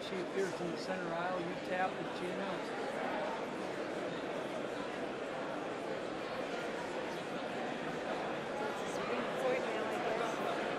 she appears in the center aisle, you tap and she announces. It's a Supreme Court now, I guess.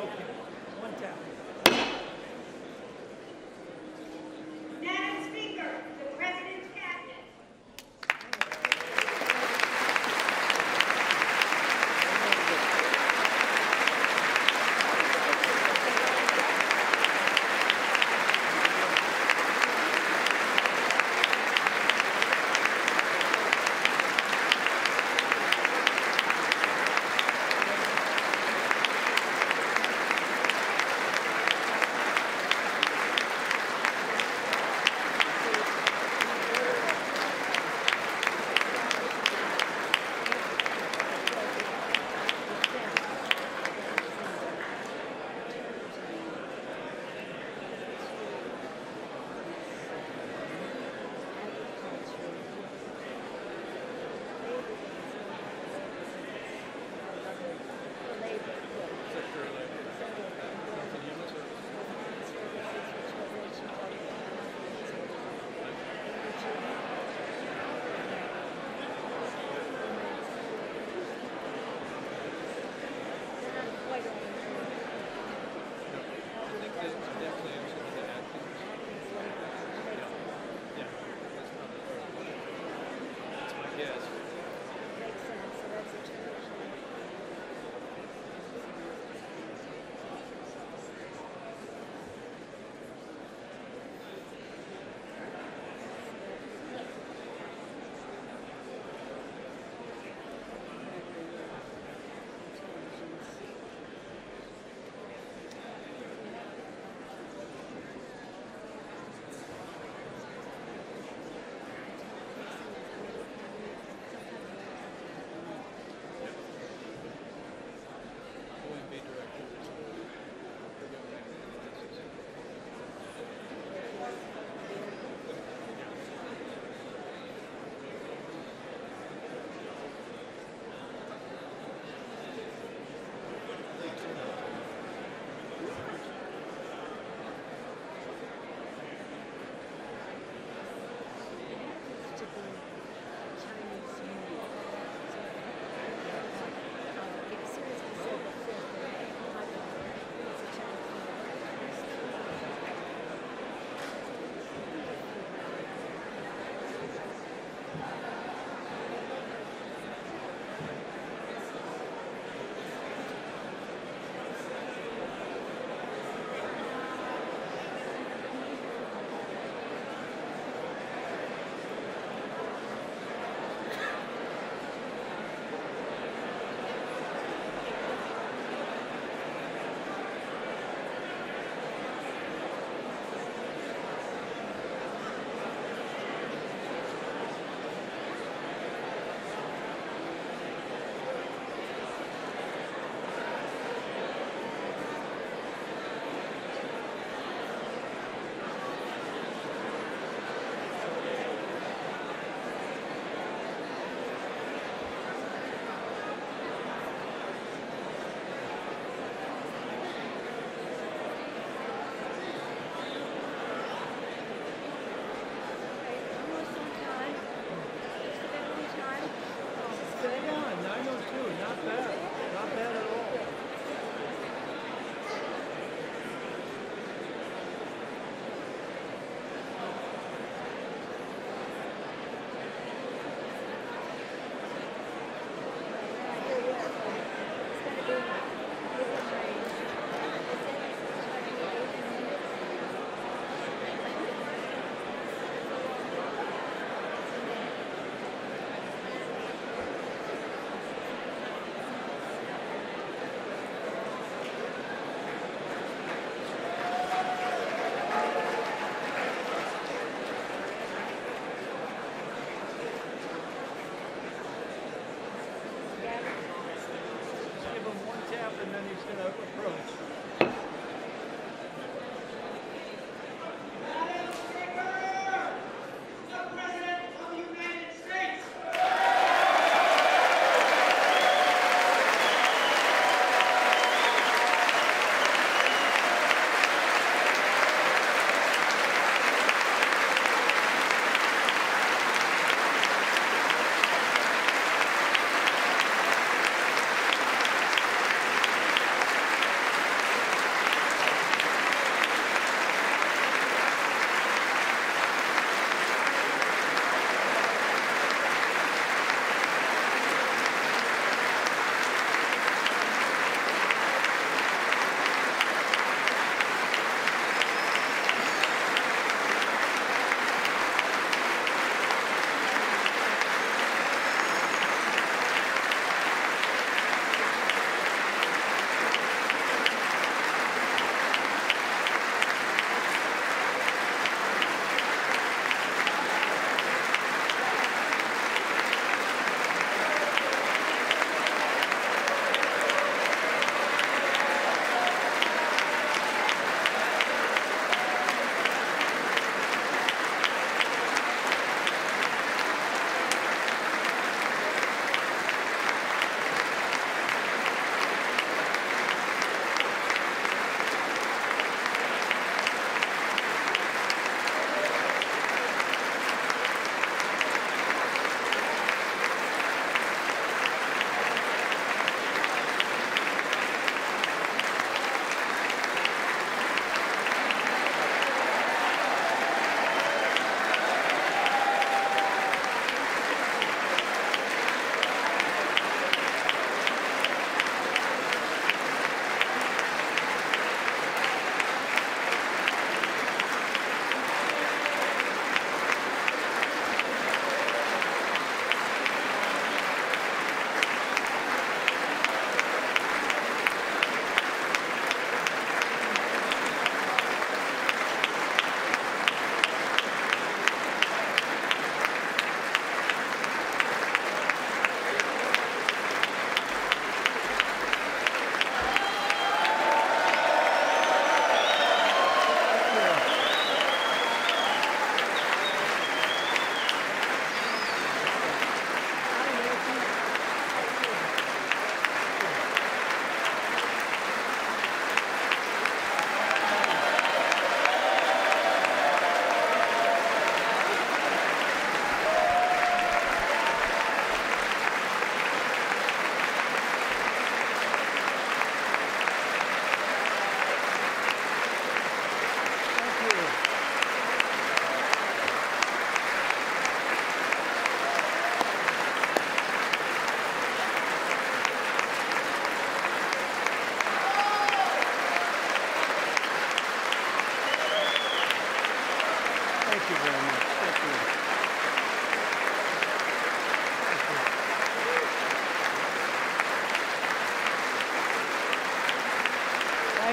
Okay. One tap. Madam Speaker, the President's Cabinet.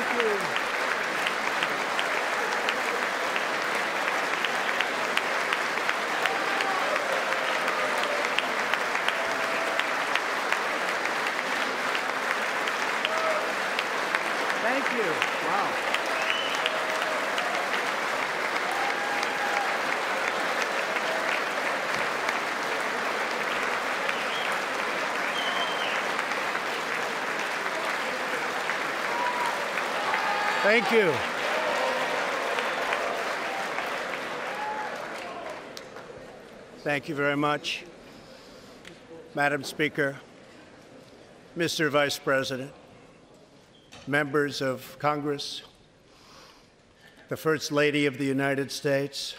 Thank you. Thank you. Wow. Thank you. Thank you very much, Madam Speaker, Mr. Vice President, members of Congress, the First Lady of the United States,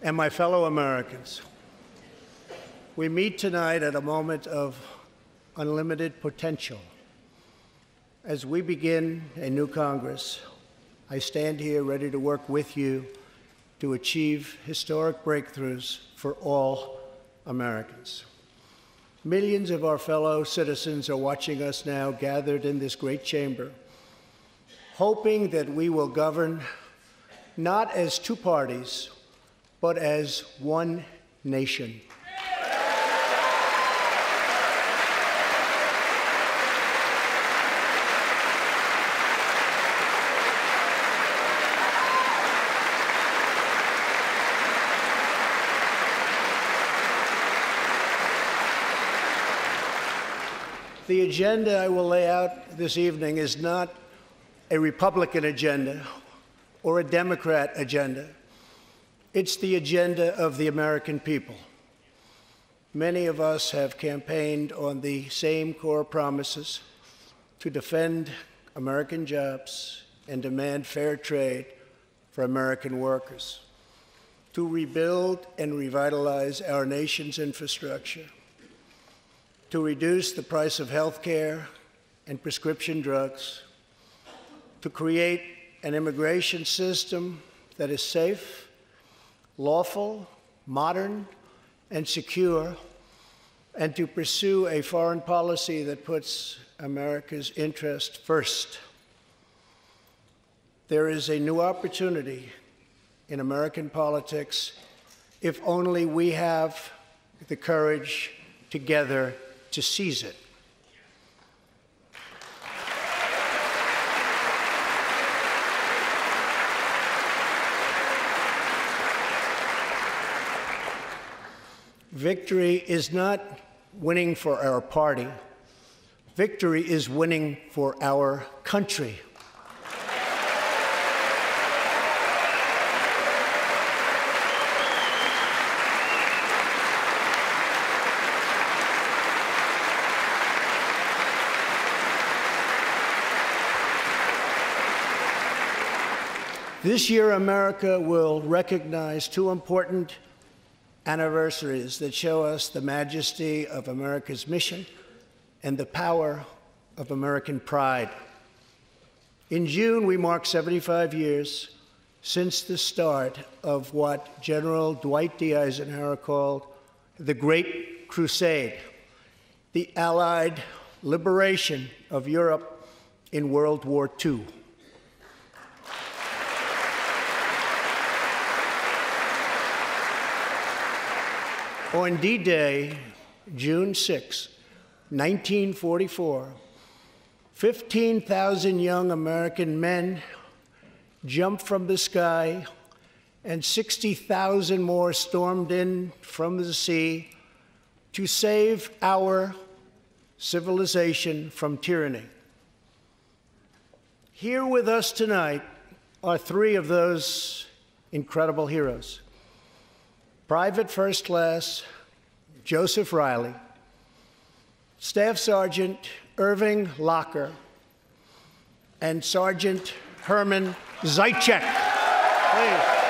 and my fellow Americans. We meet tonight at a moment of unlimited potential. As we begin a new Congress, I stand here ready to work with you to achieve historic breakthroughs for all Americans. Millions of our fellow citizens are watching us now gathered in this great chamber, hoping that we will govern not as two parties, but as one nation. The agenda I will lay out this evening is not a Republican agenda or a Democrat agenda. It's the agenda of the American people. Many of us have campaigned on the same core promises: to defend American jobs and demand fair trade for American workers, to rebuild and revitalize our nation's infrastructure, to reduce the price of health care and prescription drugs, to create an immigration system that is safe, lawful, modern, and secure, and to pursue a foreign policy that puts America's interest first. There is a new opportunity in American politics if only we have the courage together to seize it. Victory is not winning for our party. Victory is winning for our country. This year, America will recognize two important anniversaries that show us the majesty of America's mission and the power of American pride. In June, we mark 75 years since the start of what General Dwight D. Eisenhower called the Great Crusade, the Allied liberation of Europe in World War II. On D-Day, June 6, 1944, 15,000 young American men jumped from the sky, and 60,000 more stormed in from the sea to save our civilization from tyranny. Here with us tonight are three of those incredible heroes: Private First Class Joseph Riley, Staff Sergeant Irving Locker, and Sergeant Herman Zaitchik. Please.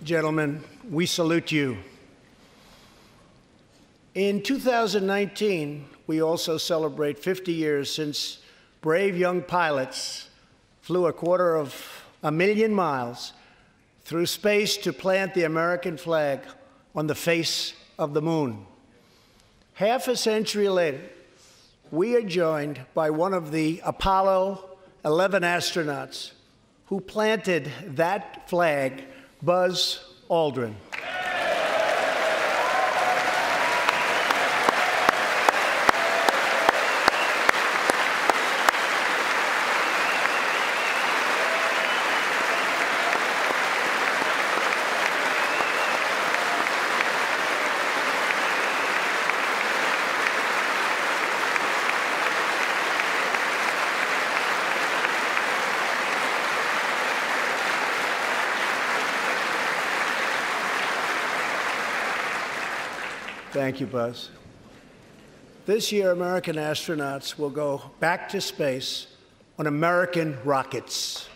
gentlemen, we salute you. In 2019, we also celebrate 50 years since brave young pilots flew 250,000 miles through space to plant the American flag on the face of the moon. Half a century later, we are joined by one of the Apollo 11 astronauts who planted that flag, Buzz Aldrin. Thank you, Buzz. This year, American astronauts will go back to space on American rockets.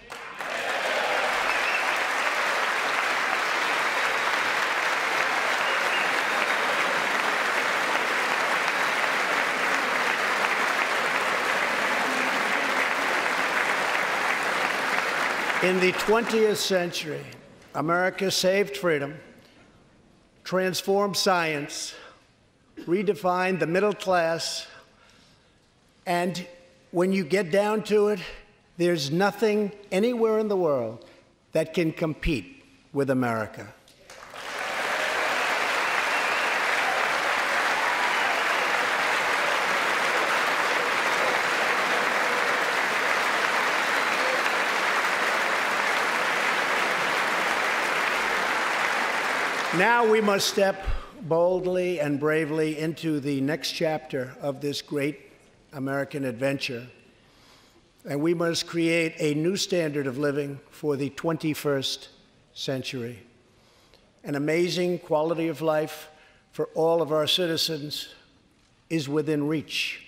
In the 20th century, America saved freedom, transformed science, redefined the middle class, and when you get down to it, there's nothing anywhere in the world that can compete with America. Now we must step boldly and bravely into the next chapter of this great American adventure. And we must create a new standard of living for the 21st century. An amazing quality of life for all of our citizens is within reach.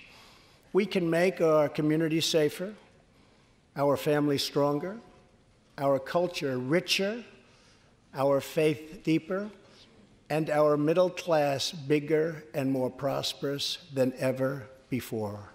We can make our community safer, our families stronger, our culture richer, our faith deeper, and our middle class bigger and more prosperous than ever before.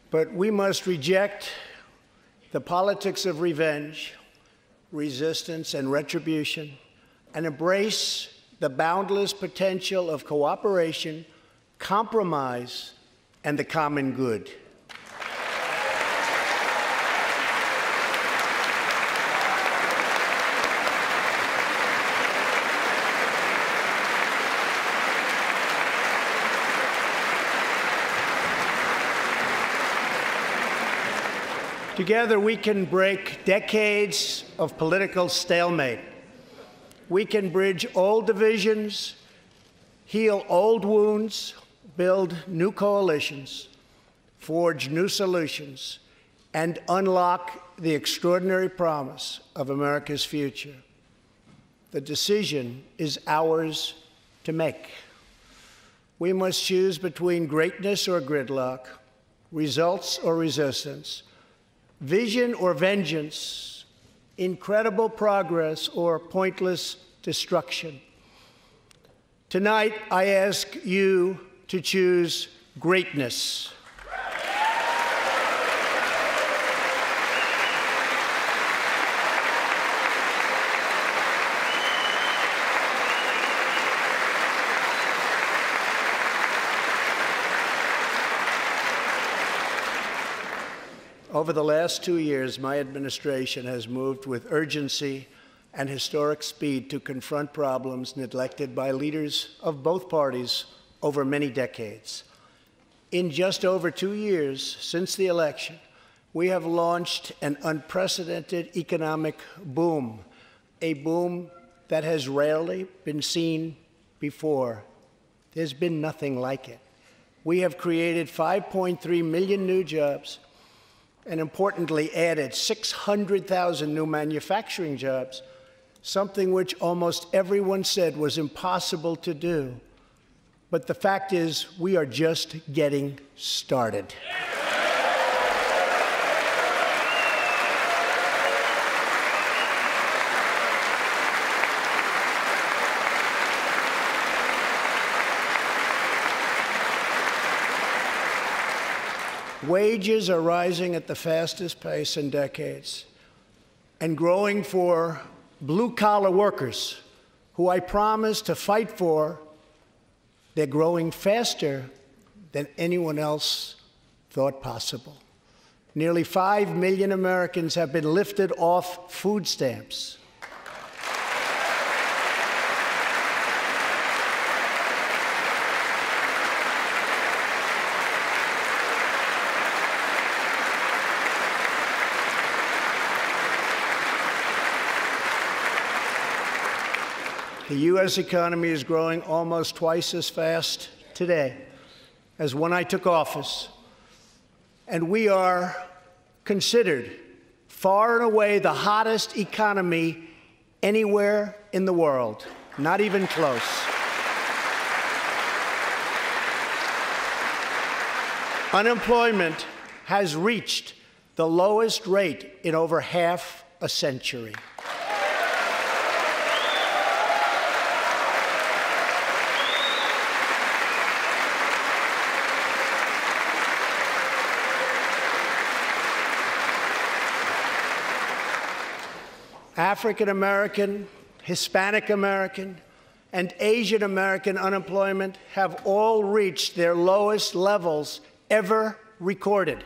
But we must reject the politics of revenge, resistance, and retribution, and embrace the boundless potential of cooperation, compromise, and the common good. Together, we can break decades of political stalemate. We can bridge old divisions, heal old wounds, build new coalitions, forge new solutions, and unlock the extraordinary promise of America's future. The decision is ours to make. We must choose between greatness or gridlock, results or resistance, vision or vengeance, incredible progress or pointless destruction. Tonight, I ask you to choose greatness. Over the last 2 years, my administration has moved with urgency and historic speed to confront problems neglected by leaders of both parties over many decades. In just over 2 years since the election, we have launched an unprecedented economic boom, a boom that has rarely been seen before. There's been nothing like it. We have created 5.3 million new jobs, and importantly added 600,000 new manufacturing jobs, something which almost everyone said was impossible to do. But the fact is, we are just getting started. Wages are rising at the fastest pace in decades and growing for blue-collar workers who I promised to fight for. They're growing faster than anyone else thought possible. Nearly 5 million Americans have been lifted off food stamps. The U.S. economy is growing almost twice as fast today as when I took office, and we are considered far and away the hottest economy anywhere in the world, not even close. Unemployment has reached the lowest rate in over half a century. African American, Hispanic American, and Asian American unemployment have all reached their lowest levels ever recorded.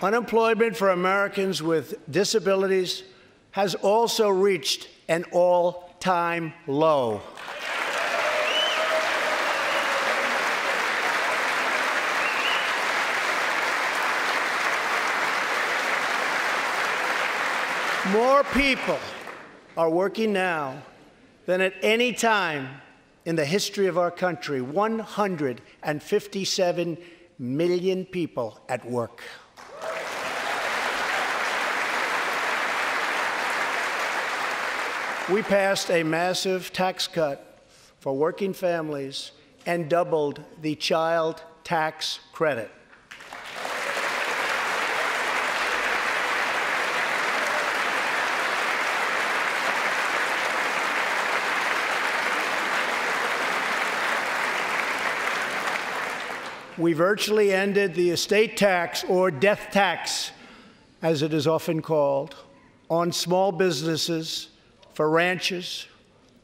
Unemployment for Americans with disabilities has also reached an all-time low. More people are working now than at any time in the history of our country. 157 million people at work. We passed a massive tax cut for working families and doubled the child tax credit. We virtually ended the estate tax, or death tax, as it is often called, on small businesses, for ranches,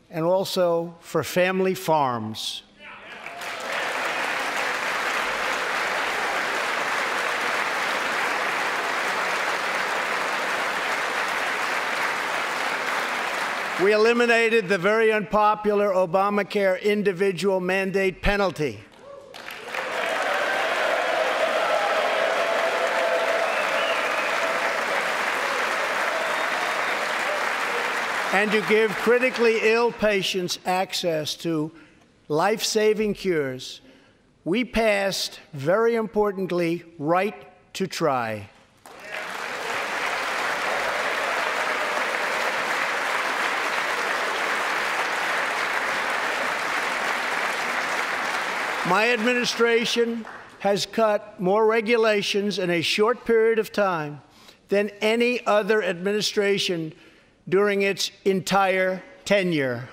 and also for family farms. We eliminated the very unpopular Obamacare individual mandate penalty. And to give critically ill patients access to life-saving cures, we passed, very importantly, Right to Try. My administration has cut more regulations in a short period of time than any other administration during its entire tenure.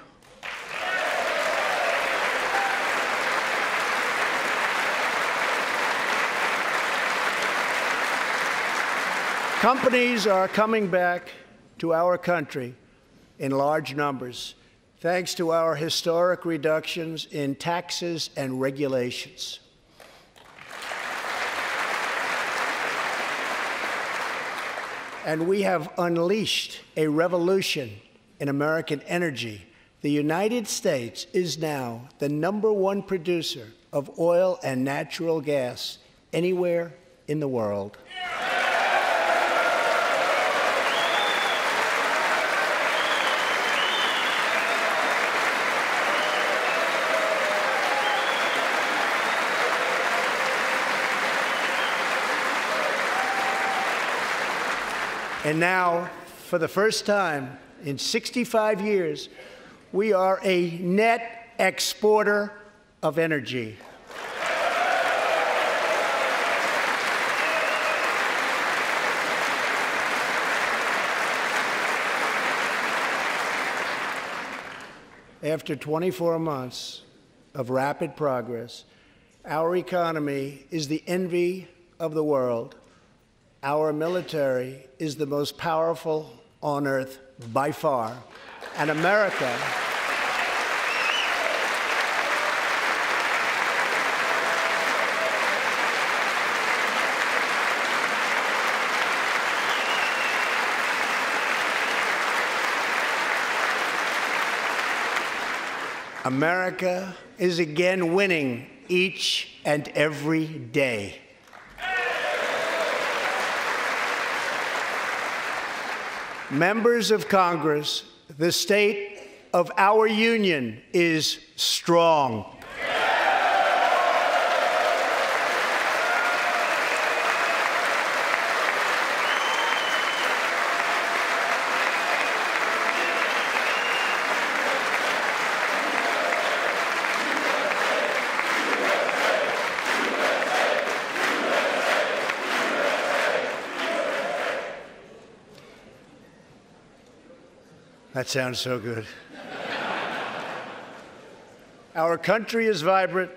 Companies are coming back to our country in large numbers, thanks to our historic reductions in taxes and regulations. And we have unleashed a revolution in American energy. The United States is now the #1 producer of oil and natural gas anywhere in the world. And now, for the first time in 65 years, we are a net exporter of energy. After 24 months of rapid progress, our economy is the envy of the world. Our military is the most powerful on earth by far. And America America is again winning each and every day. Members of Congress, the state of our union is strong. That sounds so good. Our country is vibrant,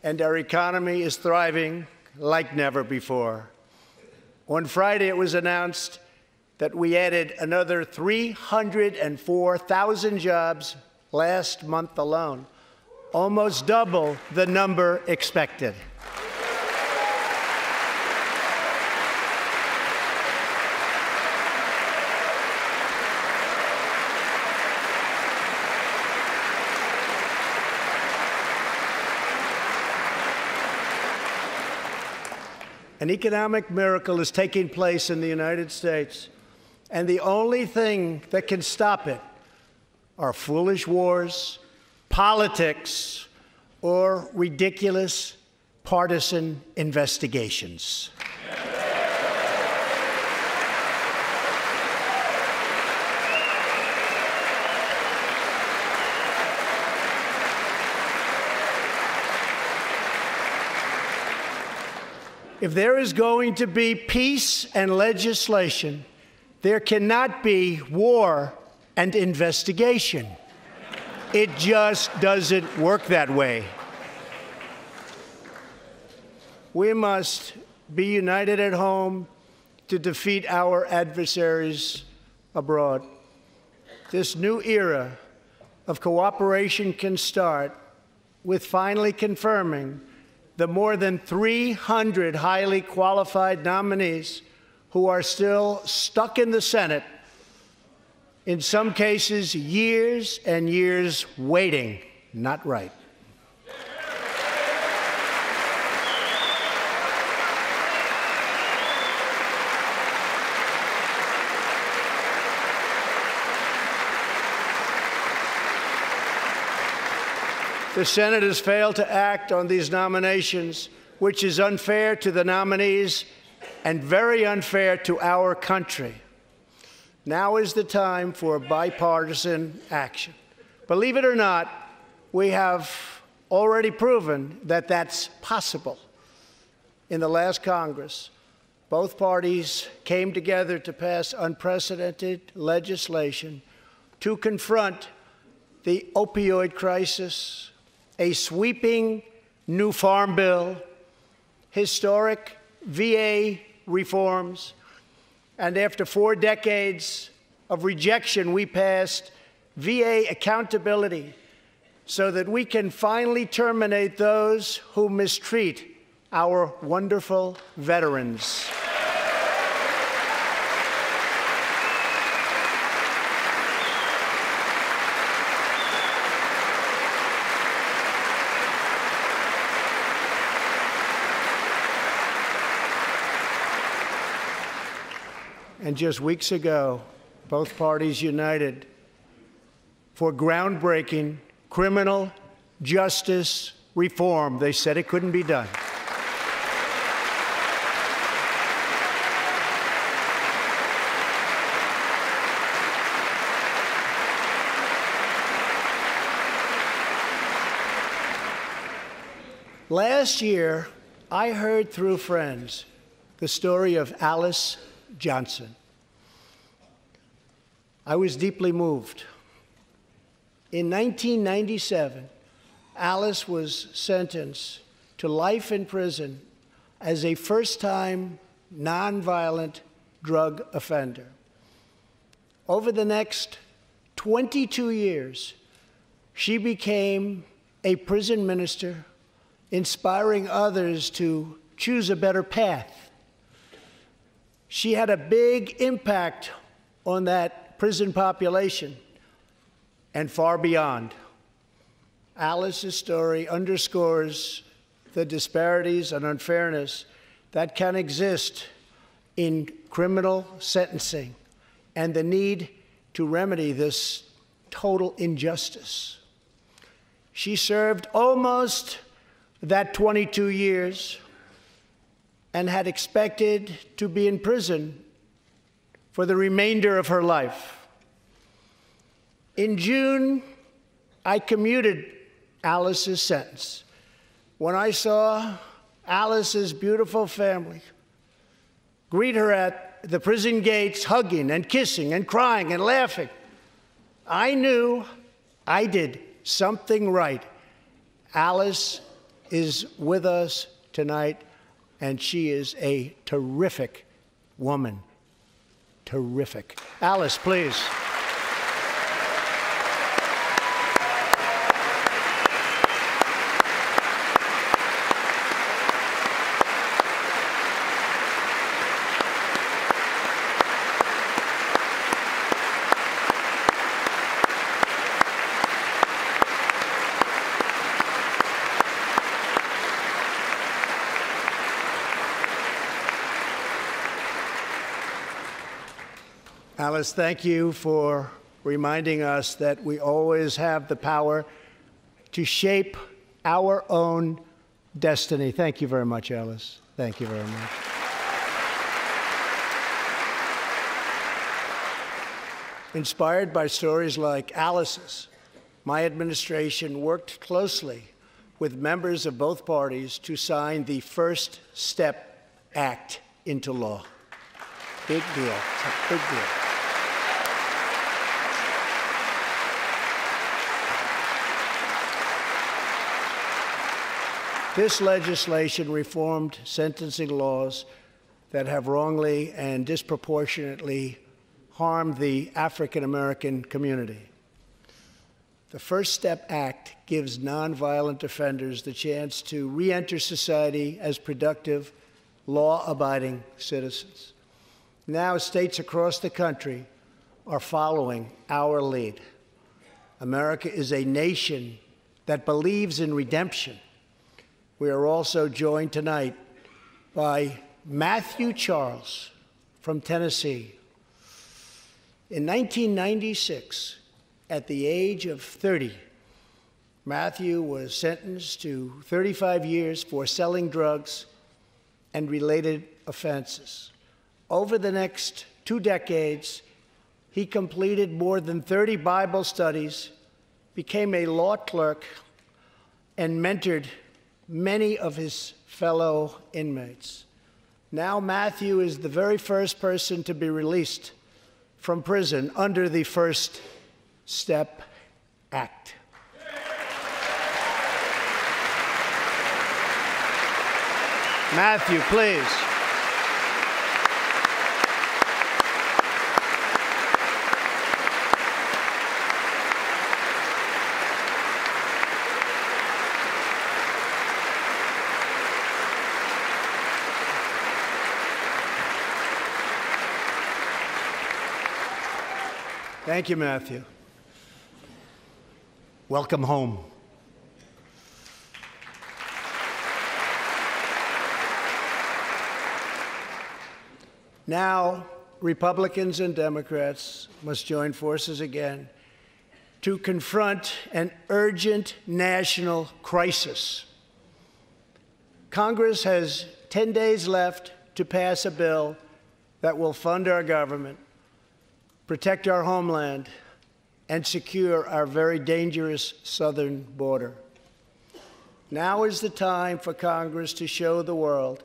and our economy is thriving like never before. On Friday, it was announced that we added another 304,000 jobs last month alone, almost double the number expected. An economic miracle is taking place in the United States, and the only thing that can stop it are foolish wars, politics, or ridiculous partisan investigations. If there is going to be peace and legislation, there cannot be war and investigation. It just doesn't work that way. We must be united at home to defeat our adversaries abroad. This new era of cooperation can start with finally confirming the more than 300 highly qualified nominees who are still stuck in the Senate, in some cases years and years waiting. Not right. The Senate has failed to act on these nominations, which is unfair to the nominees and very unfair to our country. Now is the time for bipartisan action. Believe it or not, we have already proven that that's possible. In the last Congress, both parties came together to pass unprecedented legislation to confront the opioid crisis, a sweeping new farm bill, historic VA reforms, and after 4 decades of rejection, we passed VA accountability so that we can finally terminate those who mistreat our wonderful veterans. And just weeks ago, both parties united for groundbreaking criminal justice reform. They said it couldn't be done. Last year, I heard through friends the story of Alice Johnson. I was deeply moved. In 1997, Alice was sentenced to life in prison as a first-time nonviolent drug offender. Over the next 22 years, she became a prison minister, inspiring others to choose a better path. She had a big impact on that prison population and far beyond. Alice's story underscores the disparities and unfairness that can exist in criminal sentencing and the need to remedy this total injustice. She served almost that 22 years and had expected to be in prison for the remainder of her life. In June, I commuted Alice's sentence. When I saw Alice's beautiful family greet her at the prison gates, hugging and kissing and crying and laughing, I knew I did something right. Alice is with us tonight, and she is a terrific woman. Terrific. Alice, please. Alice, thank you for reminding us that we always have the power to shape our own destiny. Thank you very much, Alice. Thank you very much. Inspired by stories like Alice's, my administration worked closely with members of both parties to sign the First Step Act into law. Big deal. It's a big deal. This legislation reformed sentencing laws that have wrongly and disproportionately harmed the African American community. The First Step Act gives nonviolent offenders the chance to re-enter society as productive, law-abiding citizens. Now, states across the country are following our lead. America is a nation that believes in redemption. We are also joined tonight by Matthew Charles from Tennessee. In 1996, at the age of 30, Matthew was sentenced to 35 years for selling drugs and related offenses. Over the next 2 decades, he completed more than 30 Bible studies, became a law clerk, and mentored many of his fellow inmates. Now Matthew is the very first person to be released from prison under the First Step Act. Matthew, please. Thank you, Matthew. Welcome home. Now, Republicans and Democrats must join forces again to confront an urgent national crisis. Congress has 10 days left to pass a bill that will fund our government, protect our homeland, and secure our very dangerous southern border. Now is the time for Congress to show the world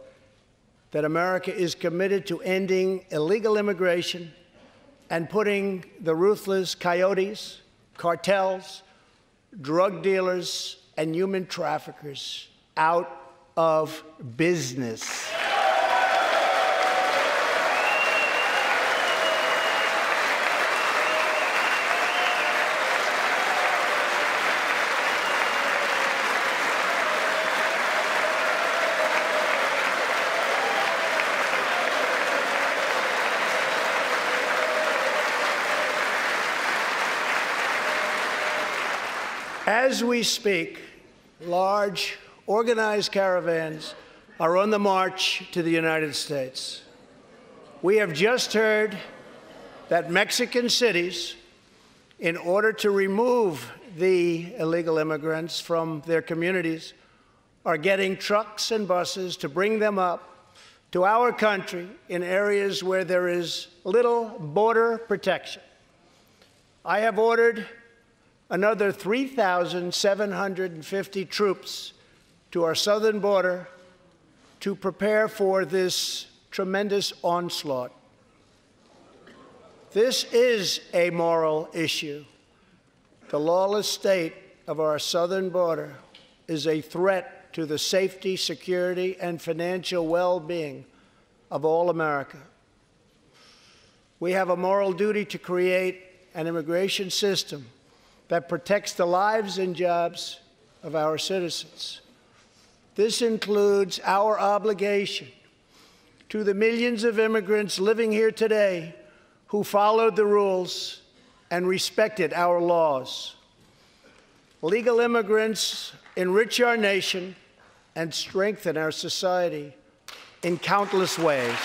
that America is committed to ending illegal immigration and putting the ruthless coyotes, cartels, drug dealers, and human traffickers out of business. As we speak, large, organized caravans are on the march to the United States. We have just heard that Mexican cities, in order to remove the illegal immigrants from their communities, are getting trucks and buses to bring them up to our country in areas where there is little border protection. I have ordered another 3,750 troops to our southern border to prepare for this tremendous onslaught. This is a moral issue. The lawless state of our southern border is a threat to the safety, security, and financial well-being of all America. We have a moral duty to create an immigration system that protects the lives and jobs of our citizens. This includes our obligation to the millions of immigrants living here today who followed the rules and respected our laws. Legal immigrants enrich our nation and strengthen our society in countless ways.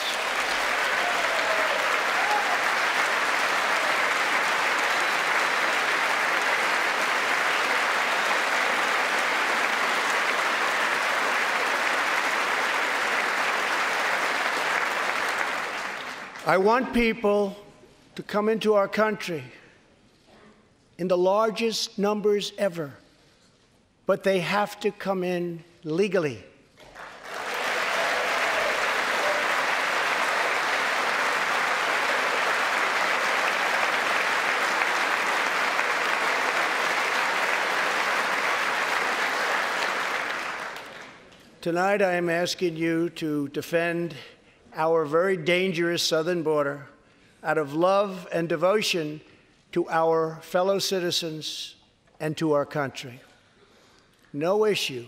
I want people to come into our country in the largest numbers ever, but they have to come in legally. Tonight, I am asking you to defend our very dangerous southern border out of love and devotion to our fellow citizens and to our country. No issue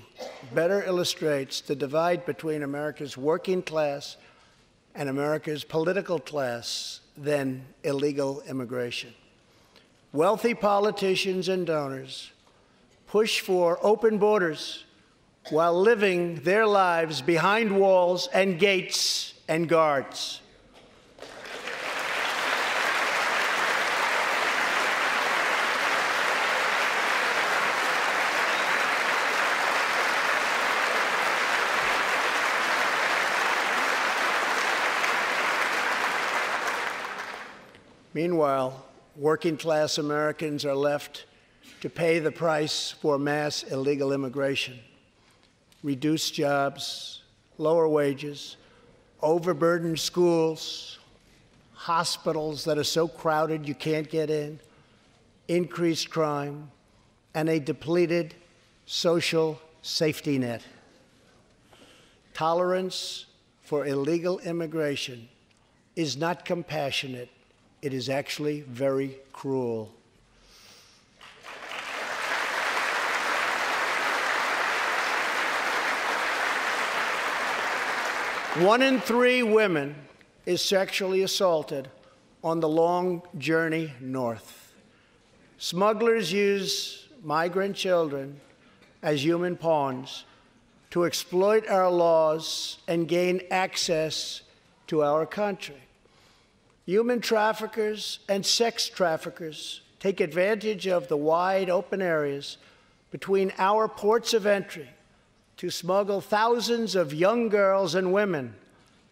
better illustrates the divide between America's working class and America's political class than illegal immigration. Wealthy politicians and donors push for open borders while living their lives behind walls and gates and guards. Meanwhile, working-class Americans are left to pay the price for mass illegal immigration. Reduced jobs, lower wages, overburdened schools, hospitals that are so crowded you can't get in, increased crime, and a depleted social safety net. Tolerance for illegal immigration is not compassionate. It is actually very cruel. One in 3 women is sexually assaulted on the long journey north. Smugglers use migrant children as human pawns to exploit our laws and gain access to our country. Human traffickers and sex traffickers take advantage of the wide open areas between our ports of entry to smuggle thousands of young girls and women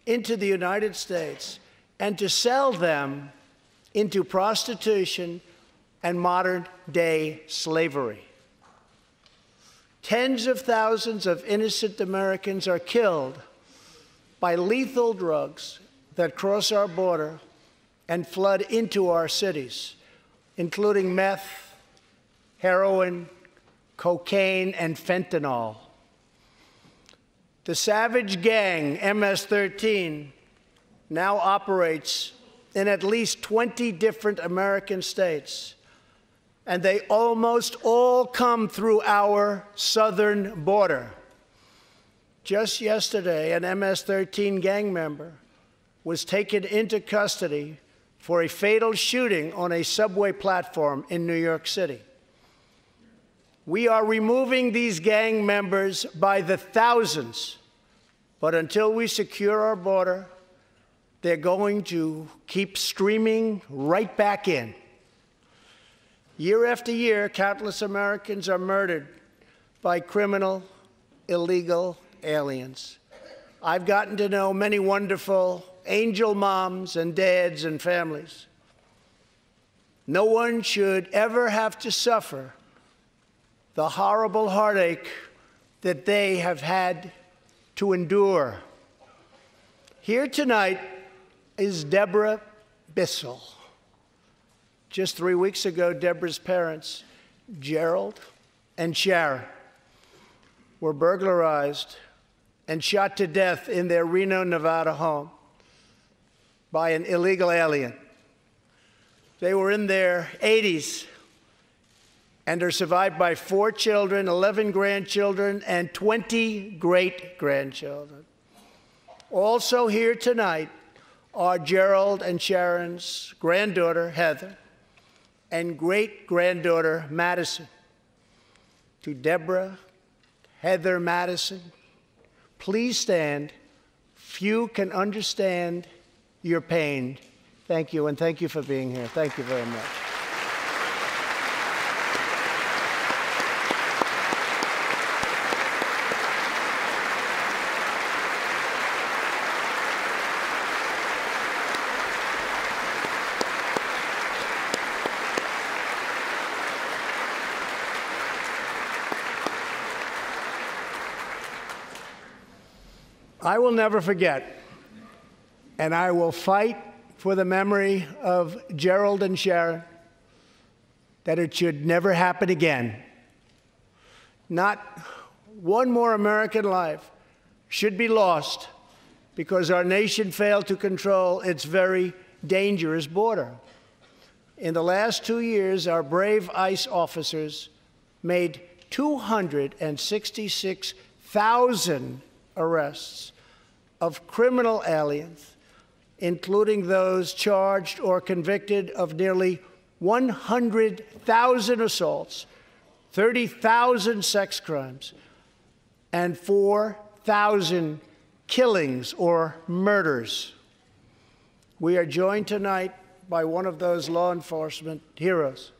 into the United States and to sell them into prostitution and modern-day slavery. Tens of thousands of innocent Americans are killed by lethal drugs that cross our border and flood into our cities, including meth, heroin, cocaine, and fentanyl. The savage gang MS-13 now operates in at least 20 different American states, and they almost all come through our southern border. Just yesterday, an MS-13 gang member was taken into custody for a fatal shooting on a subway platform in New York City. We are removing these gang members by the thousands, but until we secure our border, they're going to keep streaming right back in. Year after year, countless Americans are murdered by criminal, illegal aliens. I've gotten to know many wonderful angel moms and dads and families. No one should ever have to suffer the horrible heartache that they have had to endure. Here tonight is Deborah Bissell. Just 3 weeks ago, Deborah's parents, Gerald and Sharon, were burglarized and shot to death in their Reno, Nevada home by an illegal alien. They were in their 80s and are survived by 4 children, 11 grandchildren, and 20 great-grandchildren. Also here tonight are Gerald and Sharon's granddaughter, Heather, and great-granddaughter, Madison. To Deborah, Heather, Madison, please stand. Few can understand your pain. Thank you, and thank you for being here. Thank you very much. I will never forget, and I will fight for the memory of Gerald and Sharon, that it should never happen again. Not one more American life should be lost because our nation failed to control its very dangerous border. In the last 2 years, our brave ICE officers made 266,000 arrests of criminal aliens, including those charged or convicted of nearly 100,000 assaults, 30,000 sex crimes, and 4,000 killings or murders. We are joined tonight by one of those law enforcement heroes,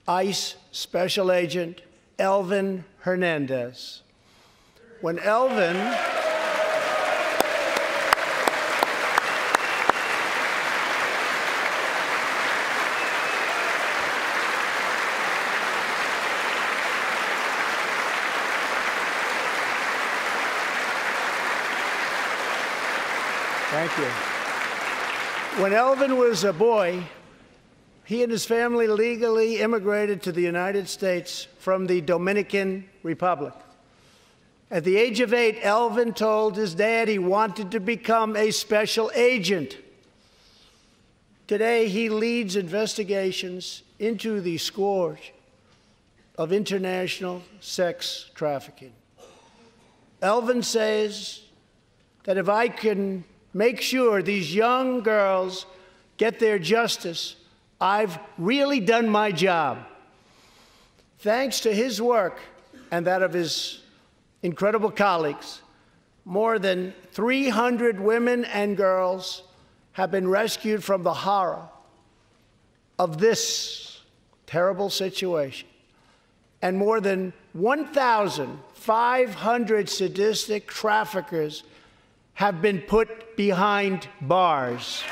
ICE Special Agent Elvin Hernandez. When Elvin Thank you. When Elvin was a boy, he and his family legally immigrated to the United States from the Dominican Republic. At the age of 8, Elvin told his dad he wanted to become a special agent. Today, he leads investigations into the scourge of international sex trafficking. Elvin says that if I can make sure these young girls get their justice, I've really done my job. Thanks to his work and that of his incredible colleagues, more than 300 women and girls have been rescued from the horror of this terrible situation. And more than 1,500 sadistic traffickers have been put behind bars.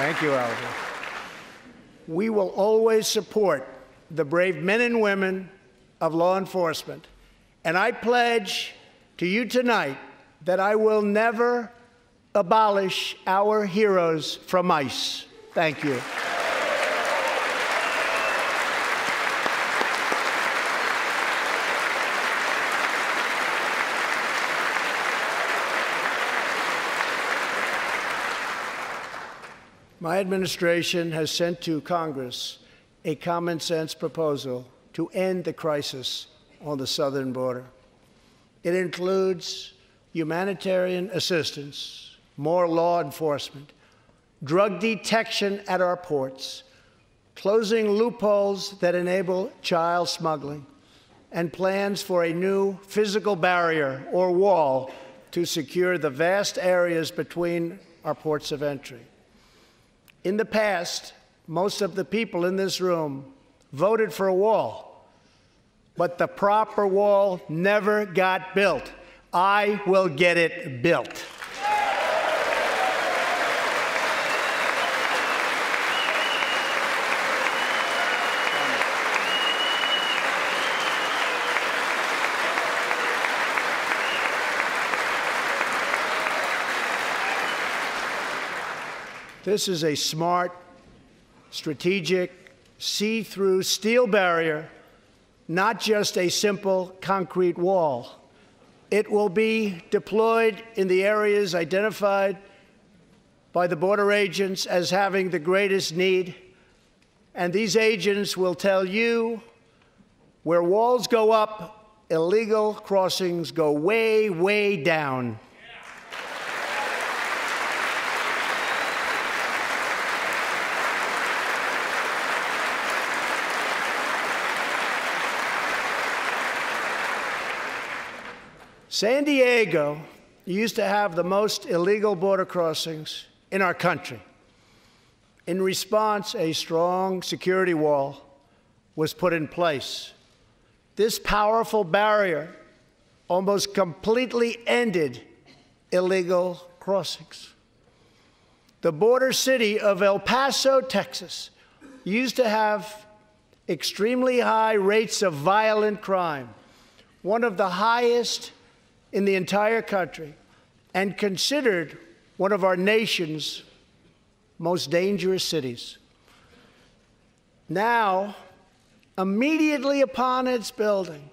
Thank you, Alvin. We will always support the brave men and women of law enforcement. And I pledge to you tonight that I will never abolish our heroes from ICE. Thank you. My administration has sent to Congress a common-sense proposal to end the crisis on the southern border. It includes humanitarian assistance, more law enforcement, drug detection at our ports, closing loopholes that enable child smuggling, and plans for a new physical barrier or wall to secure the vast areas between our ports of entry. In the past, most of the people in this room voted for a wall, but the proper wall never got built. I will get it built. This is a smart, strategic, see-through steel barrier, not just a simple concrete wall. It will be deployed in the areas identified by the border agents as having the greatest need, and these agents will tell you where walls go up, illegal crossings go way, way down. San Diego used to have the most illegal border crossings in our country. In response, a strong security wall was put in place. This powerful barrier almost completely ended illegal crossings. The border city of El Paso, Texas, used to have extremely high rates of violent crime, one of the highest in the entire country, and considered one of our nation's most dangerous cities. Now, immediately upon its building,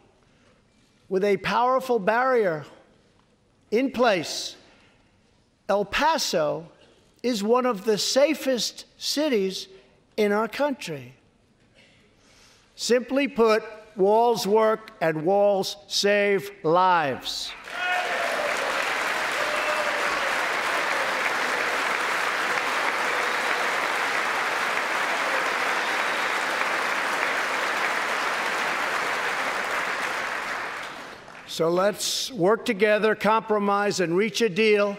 with a powerful barrier in place, El Paso is one of the safest cities in our country. Simply put, walls work and walls save lives. So let's work together, compromise, and reach a deal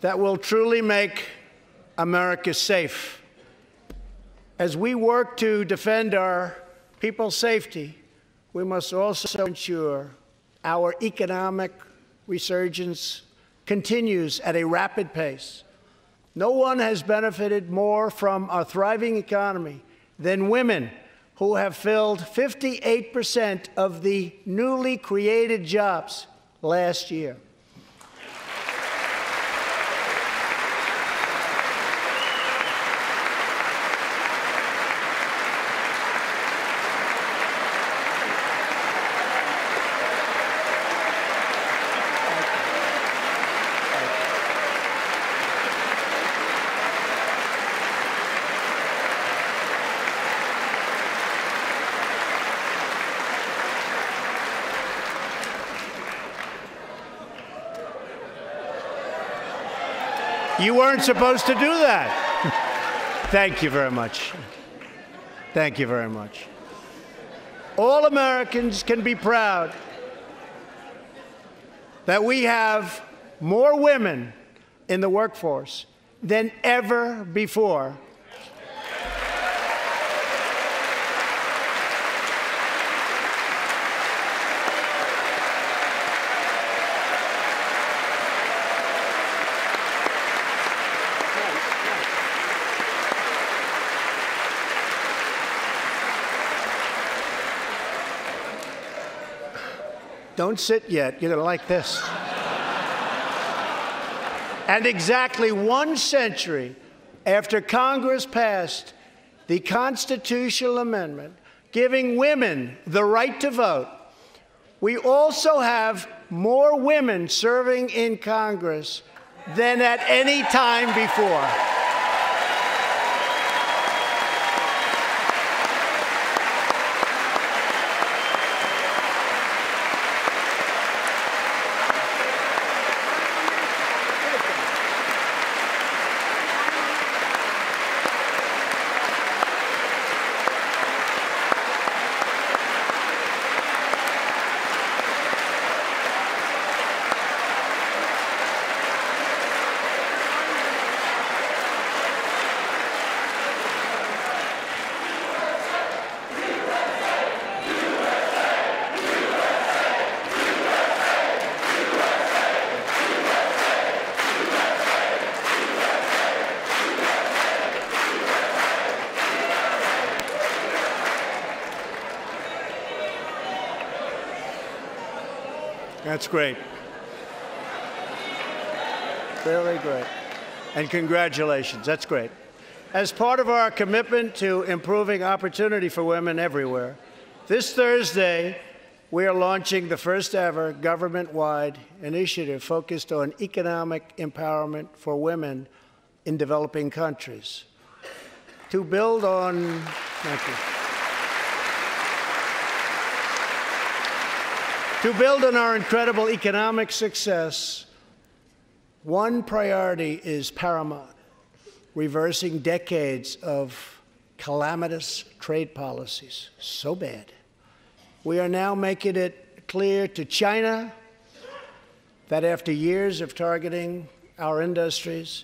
that will truly make America safe. As we work to defend our people's safety, we must also ensure our economic resurgence continues at a rapid pace. No one has benefited more from our thriving economy than women, who have filled 58% of the newly created jobs last year. You weren't supposed to do that. Thank you very much. Thank you very much. All Americans can be proud that we have more women in the workforce than ever before. Don't sit yet. You're going to like this. And exactly 1 century after Congress passed the constitutional amendment giving women the right to vote, we also have more women serving in Congress than at any time before. That's great. Really great. And congratulations. That's great. As part of our commitment to improving opportunity for women everywhere, this Thursday, we are launching the first ever government-wide initiative focused on economic empowerment for women in developing countries. To build on, thank you. To build on our incredible economic success, one priority is paramount: reversing decades of calamitous trade policies. So bad. We are now making it clear to China that after years of targeting our industries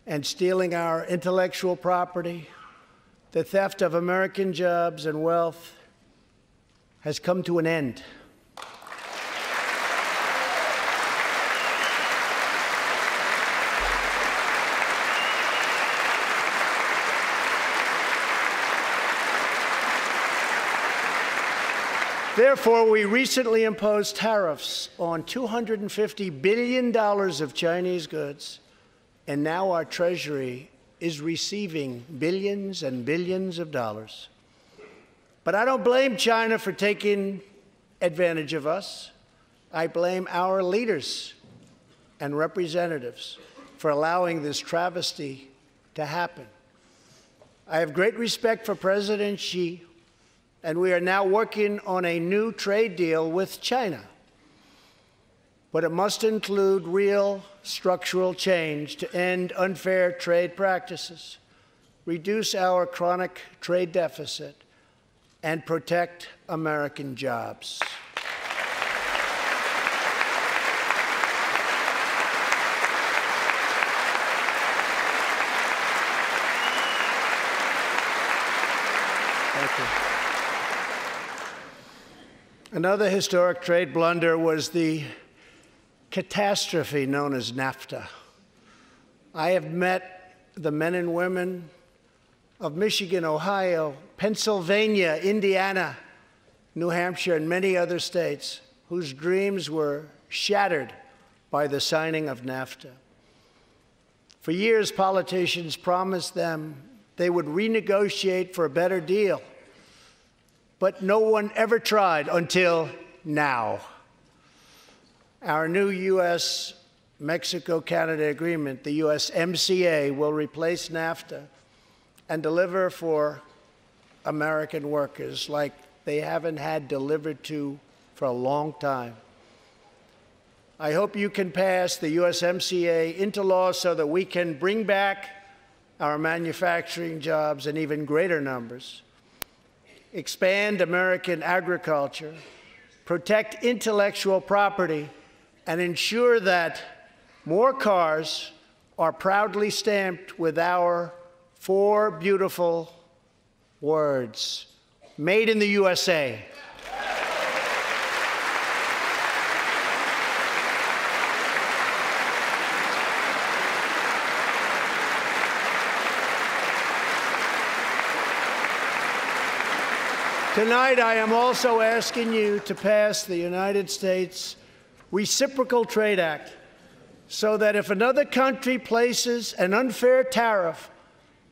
and stealing our intellectual property, the theft of American jobs and wealth has come to an end. Therefore, we recently imposed tariffs on $250 billion of Chinese goods, and now our Treasury is receiving billions and billions of dollars. But I don't blame China for taking advantage of us. I blame our leaders and representatives for allowing this travesty to happen. I have great respect for President Xi, and we are now working on a new trade deal with China. But it must include real structural change to end unfair trade practices, reduce our chronic trade deficit, and protect American jobs. Thank you. Another historic trade blunder was the catastrophe known as NAFTA. I have met the men and women of Michigan, Ohio, Pennsylvania, Indiana, New Hampshire, and many other states whose dreams were shattered by the signing of NAFTA. For years, politicians promised them they would renegotiate for a better deal. But no one ever tried until now. Our new U.S.-Mexico-Canada agreement, the USMCA, will replace NAFTA and deliver for American workers like they haven't had delivered to for a long time. I hope you can pass the USMCA into law so that we can bring back our manufacturing jobs in even greater numbers, expand American agriculture, protect intellectual property, and ensure that more cars are proudly stamped with our 4 beautiful words, made in the USA. Tonight, I am also asking you to pass the United States Reciprocal Trade Act so that if another country places an unfair tariff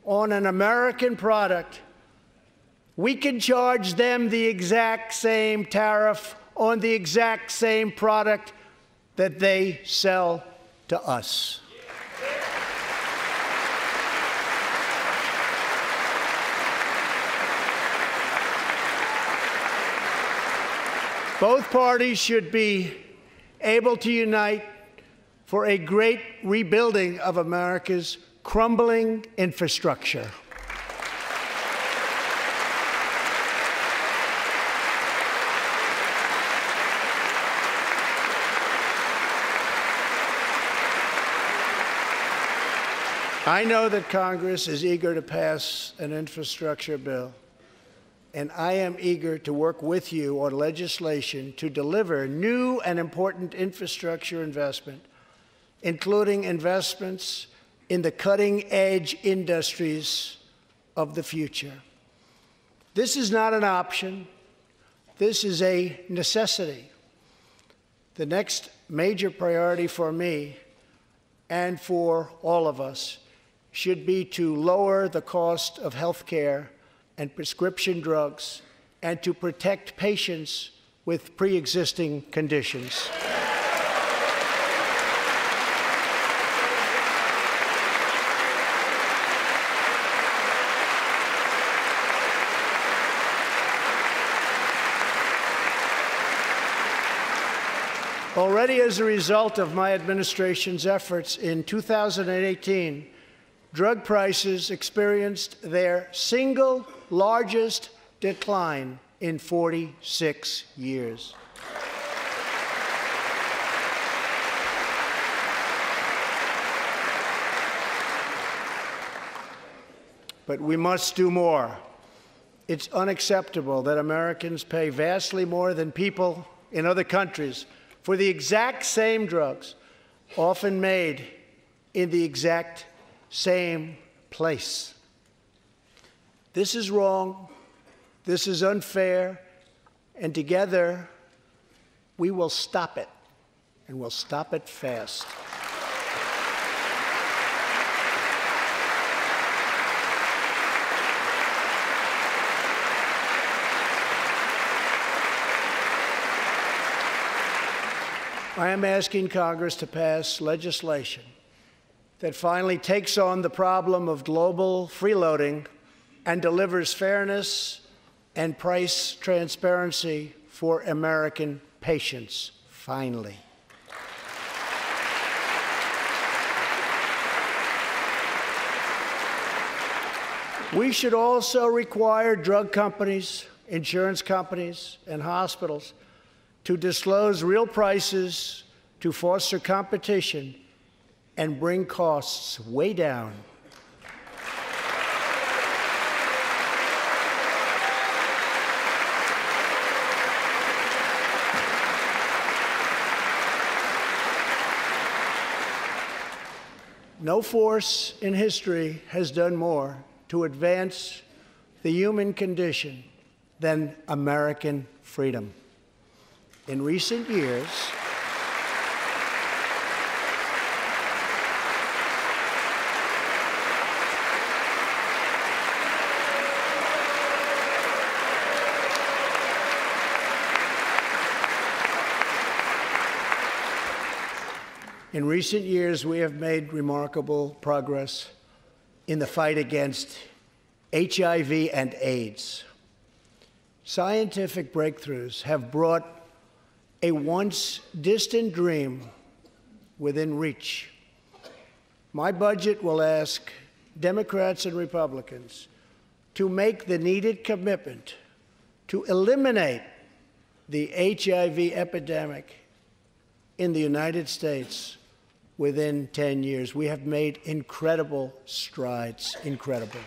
on an American product, we can charge them the exact same tariff on the exact same product that they sell to us. Both parties should be able to unite for a great rebuilding of America's crumbling infrastructure. I know that Congress is eager to pass an infrastructure bill, and I am eager to work with you on legislation to deliver new and important infrastructure investment, including investments in the cutting-edge industries of the future. This is not an option. This is a necessity. The next major priority for me and for all of us should be to lower the cost of health care and prescription drugs and to protect patients with pre-existing conditions. Already as a result of my administration's efforts in 2018, drug prices experienced their single largest decline in 46 years. But we must do more. It's unacceptable that Americans pay vastly more than people in other countries for the exact same drugs, often made in the exact same place. This is wrong, this is unfair, and together we will stop it, and we'll stop it fast. I am asking Congress to pass legislation that finally takes on the problem of global freeloading and delivers fairness and price transparency for American patients, finally. We should also require drug companies, insurance companies, and hospitals to disclose real prices to foster competition and bring costs way down. No force in history has done more to advance the human condition than American freedom. In recent years, we have made remarkable progress in the fight against HIV and AIDS. Scientific breakthroughs have brought a once distant dream within reach. My budget will ask Democrats and Republicans to make the needed commitment to eliminate the HIV epidemic in the United States within 10 years. We have made incredible strides, incredible.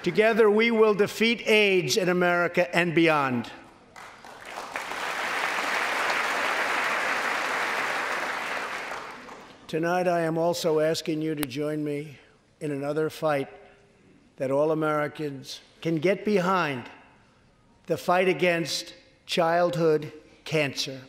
Together, we will defeat AIDS in America and beyond. Tonight, I am also asking you to join me in another fight that all Americans can get behind, the fight against childhood cancer.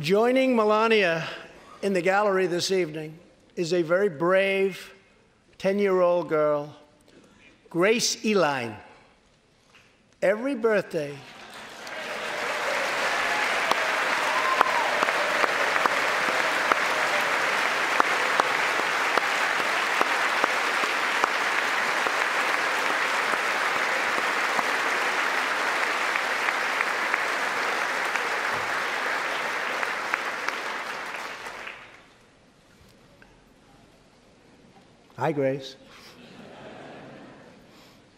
Joining Melania in the gallery this evening is a very brave 10-year-old girl, Grace Eline. Every birthday, hi, Grace.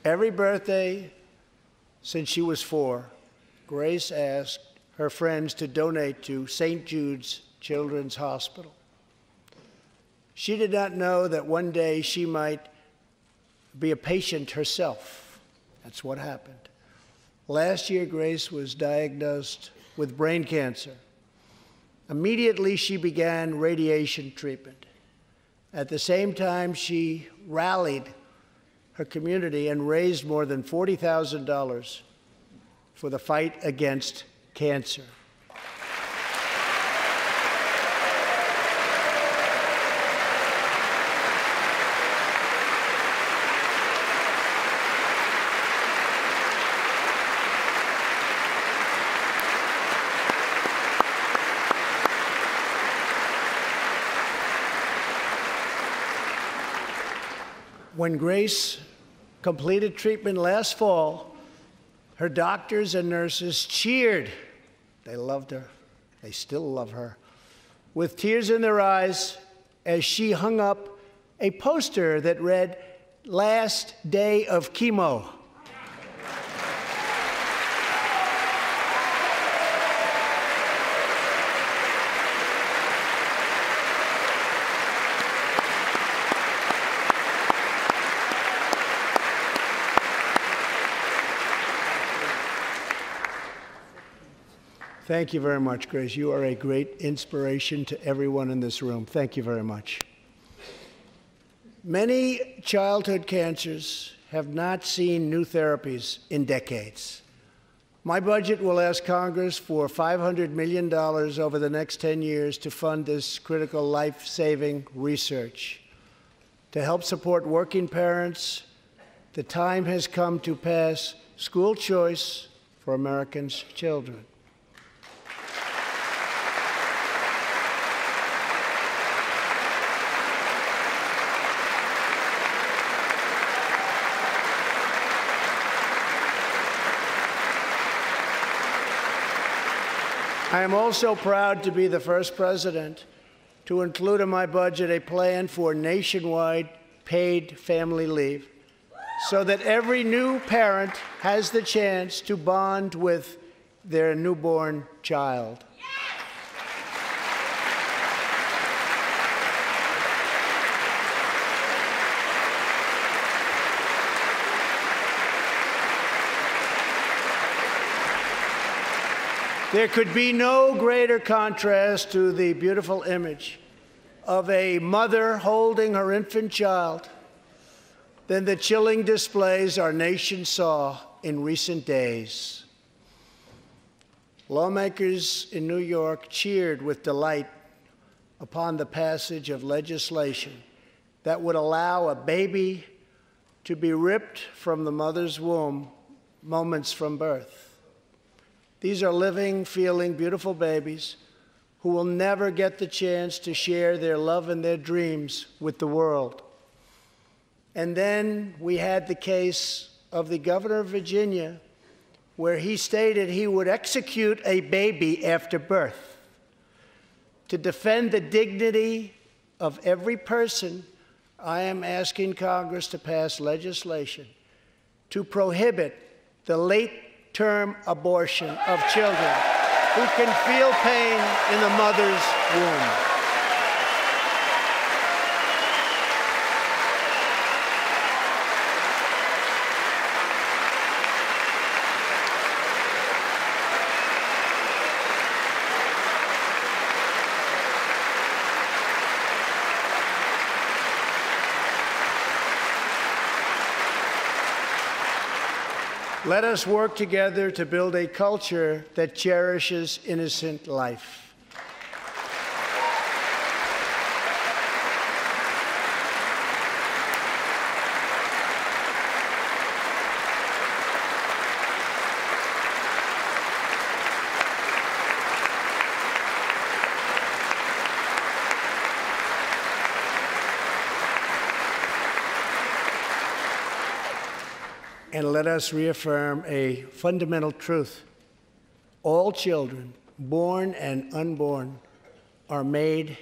Every birthday since she was 4, Grace asked her friends to donate to St. Jude's Children's Hospital. She did not know that one day she might be a patient herself. That's what happened. Last year, Grace was diagnosed with brain cancer. Immediately, she began radiation treatment. At the same time, she rallied her community and raised more than $40,000 for the fight against cancer. When Grace completed treatment last fall, her doctors and nurses cheered. They loved her. They still love her. With tears in their eyes as she hung up a poster that read, "Last day of chemo." Thank you very much, Grace. You are a great inspiration to everyone in this room. Thank you very much. Many childhood cancers have not seen new therapies in decades. My budget will ask Congress for $500 million over the next 10 years to fund this critical life-saving research. To help support working parents, the time has come to pass school choice for Americans' children. I am also proud to be the first president to include in my budget a plan for nationwide paid family leave so that every new parent has the chance to bond with their newborn child. There could be no greater contrast to the beautiful image of a mother holding her infant child than the chilling displays our nation saw in recent days. Lawmakers in New York cheered with delight upon the passage of legislation that would allow a baby to be ripped from the mother's womb moments from birth. These are living, feeling, beautiful babies who will never get the chance to share their love and their dreams with the world. And then we had the case of the governor of Virginia, where he stated he would execute a baby after birth. To defend the dignity of every person, I am asking Congress to pass legislation to prohibit the late-term abortion of children who can feel pain in the mother's womb. Let us work together to build a culture that cherishes innocent life. And let us reaffirm a fundamental truth. All children, born and unborn, are made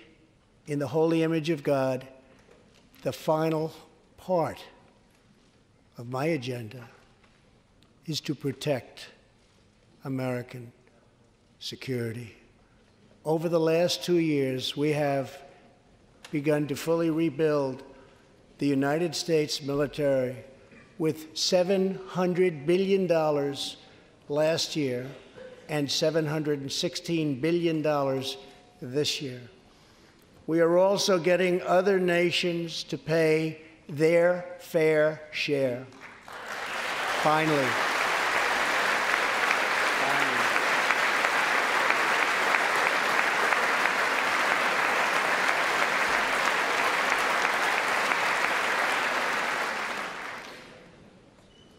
in the holy image of God. The final part of my agenda is to protect American security. Over the last 2 years, we have begun to fully rebuild the United States military with $700 billion last year and $716 billion this year. We are also getting other nations to pay their fair share. Finally.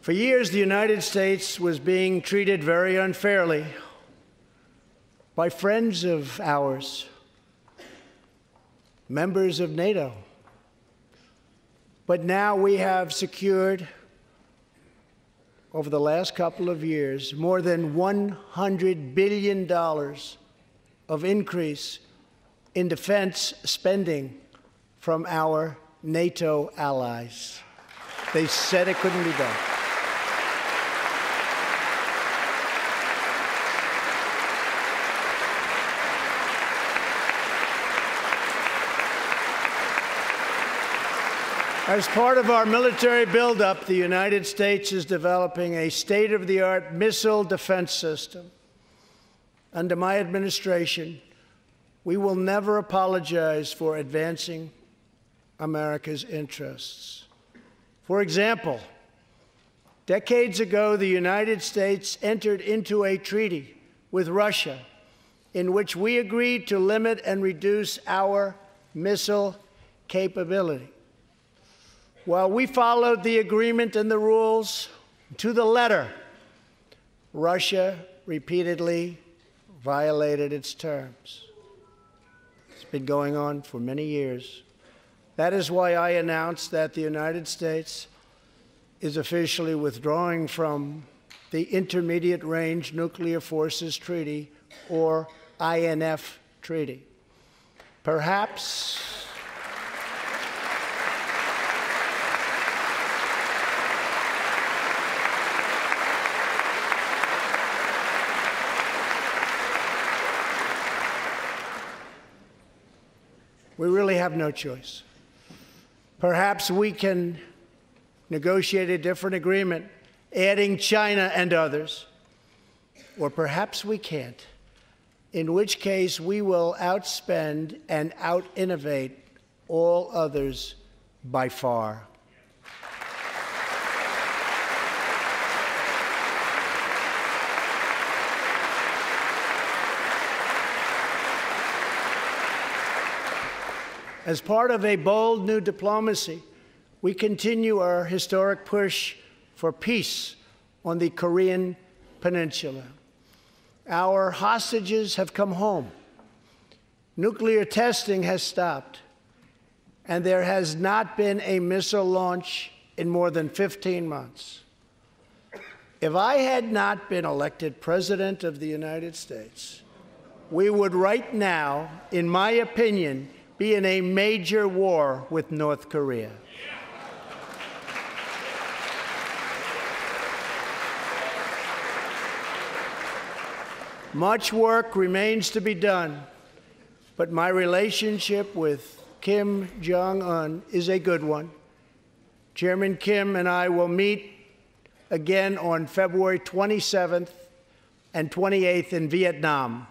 For years, the United States was being treated very unfairly by friends of ours, members of NATO. But now we have secured, over the last couple of years, more than $100 billion of increase in defense spending from our NATO allies. They said it couldn't be done. As part of our military buildup, the United States is developing a state-of-the-art missile defense system. Under my administration, we will never apologize for advancing America's interests. For example, decades ago, the United States entered into a treaty with Russia in which we agreed to limit and reduce our missile capability. While we followed the agreement and the rules to the letter, Russia repeatedly violated its terms. It's been going on for many years. That is why I announced that the United States is officially withdrawing from the Intermediate Range Nuclear Forces Treaty, or INF Treaty. Perhaps we really have no choice. Perhaps we can negotiate a different agreement, adding China and others, or perhaps we can't, in which case we will outspend and out-innovate all others by far. As part of a bold new diplomacy, we continue our historic push for peace on the Korean Peninsula. Our hostages have come home. Nuclear testing has stopped, and there has not been a missile launch in more than 15 months. If I had not been elected President of the United States, we would right now, in my opinion, be in a major war with North Korea. Much work remains to be done, but my relationship with Kim Jong-un is a good one. Chairman Kim and I will meet again on February 27th and 28th in Vietnam.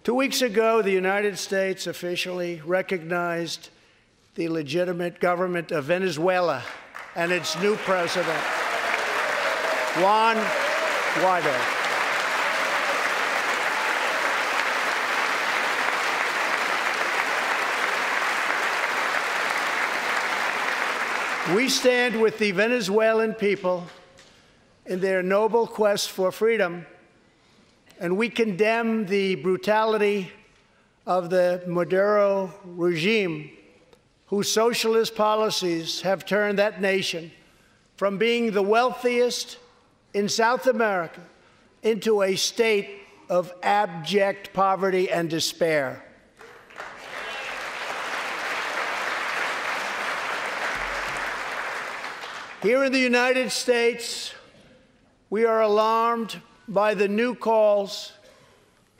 2 weeks ago, the United States officially recognized the legitimate government of Venezuela and its new president, Juan Guaido. We stand with the Venezuelan people in their noble quest for freedom, and we condemn the brutality of the Maduro regime, whose socialist policies have turned that nation from being the wealthiest in South America into a state of abject poverty and despair. Here in the United States, we are alarmed by the new calls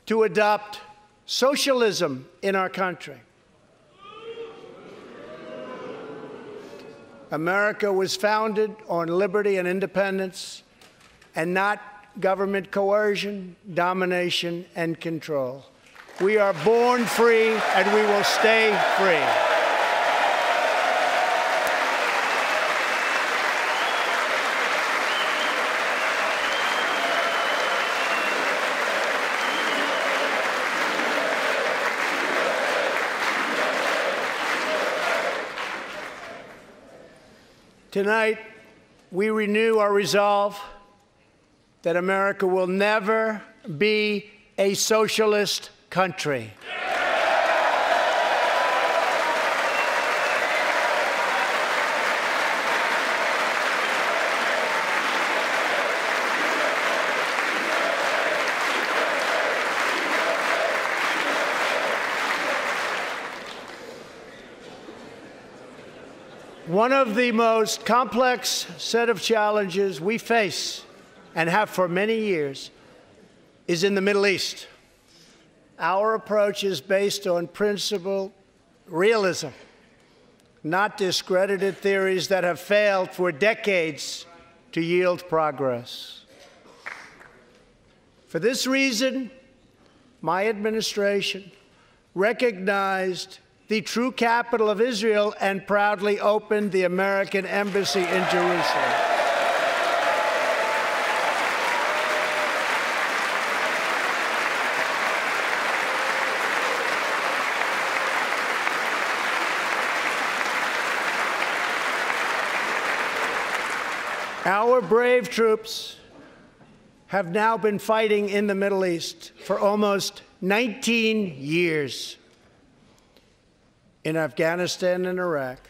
to adopt socialism in our country. America was founded on liberty and independence, and not government coercion, domination, and control. We are born free, and we will stay free. Tonight, we renew our resolve that America will never be a socialist country. One of the most complex set of challenges we face, and have for many years, is in the Middle East. Our approach is based on principled realism, not discredited theories that have failed for decades to yield progress. For this reason, my administration recognized the true capital of Israel and proudly opened the American Embassy in Jerusalem. Our brave troops have now been fighting in the Middle East for almost 19 years. In Afghanistan and Iraq,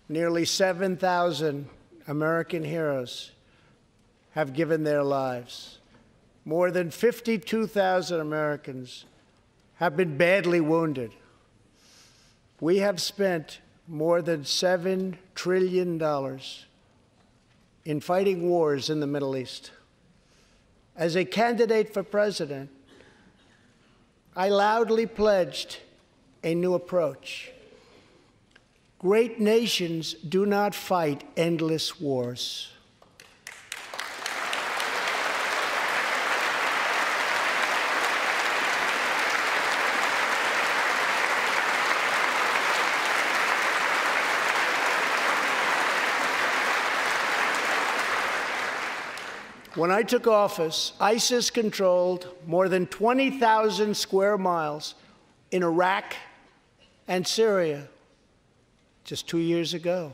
nearly 7,000 American heroes have given their lives. More than 52,000 Americans have been badly wounded. We have spent more than $7 trillion in fighting wars in the Middle East. As a candidate for president, I loudly pledged a new approach. Great nations do not fight endless wars. When I took office, ISIS controlled more than 20,000 square miles in Iraq and Syria just 2 years ago.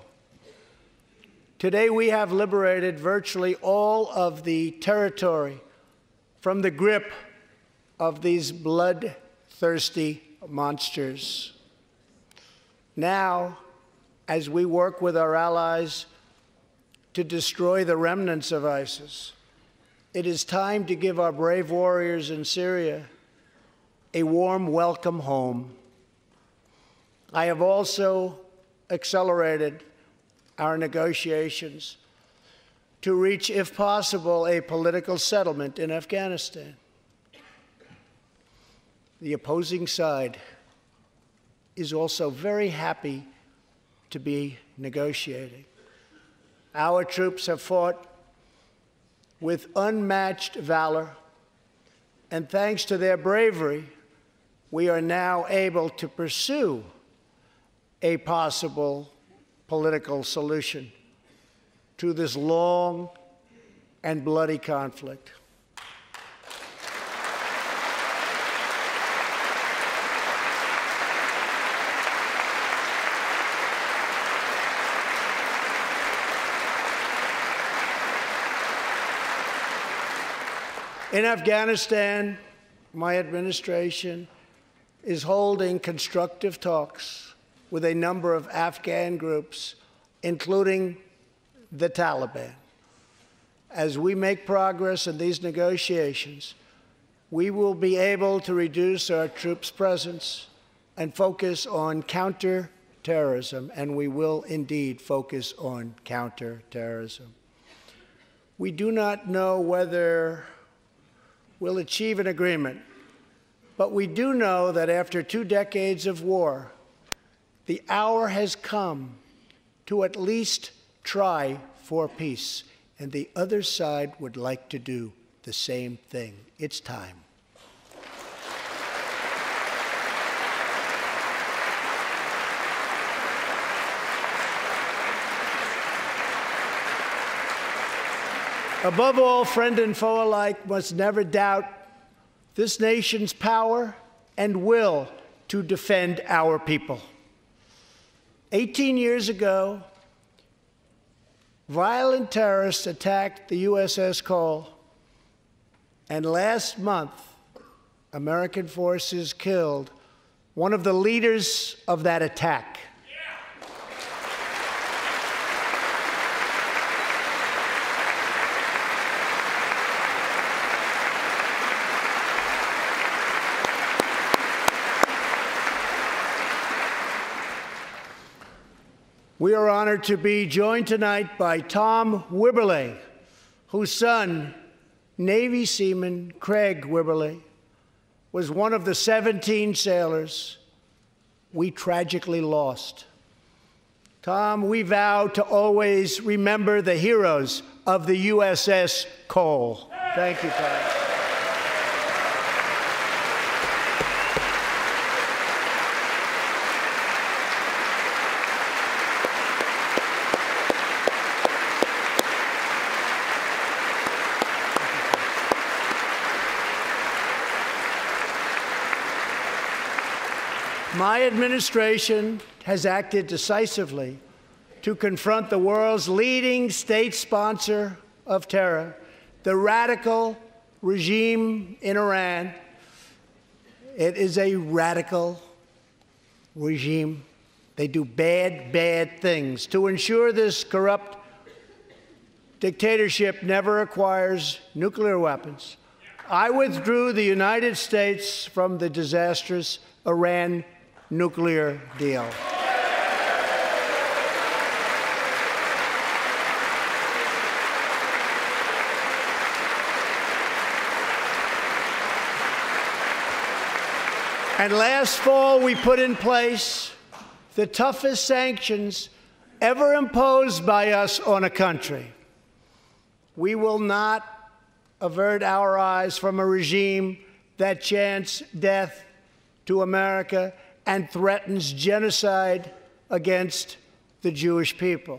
Today, we have liberated virtually all of the territory from the grip of these bloodthirsty monsters. Now, as we work with our allies to destroy the remnants of ISIS, it is time to give our brave warriors in Syria a warm welcome home. I have also accelerated our negotiations to reach, if possible, a political settlement in Afghanistan. The opposing side is also very happy to be negotiating. Our troops have fought with unmatched valor, and thanks to their bravery, we are now able to pursue a possible political solution to this long and bloody conflict. In Afghanistan, my administration is holding constructive talks with a number of Afghan groups, including the Taliban. As we make progress in these negotiations, we will be able to reduce our troops' presence and focus on counterterrorism, and we will indeed focus on counterterrorism. We do not know whether we'll achieve an agreement, but we do know that after 2 decades of war, the hour has come to at least try for peace, and the other side would like to do the same thing. It's time. Above all, friend and foe alike must never doubt this nation's power and will to defend our people. 18 years ago, violent terrorists attacked the USS Cole, and last month, American forces killed one of the leaders of that attack. We are honored to be joined tonight by Tom Wibberley, whose son, Navy seaman Craig Wibberley, was one of the 17 sailors we tragically lost. Tom, we vow to always remember the heroes of the USS Cole. Thank you, Tom. My administration has acted decisively to confront the world's leading state sponsor of terror, the radical regime in Iran. It is a radical regime. They do bad, bad things. To ensure this corrupt dictatorship never acquires nuclear weapons, I withdrew the United States from the disastrous Iran nuclear deal. And last fall, we put in place the toughest sanctions ever imposed by us on a country. We will not avert our eyes from a regime that chants death to America and threatens genocide against the Jewish people.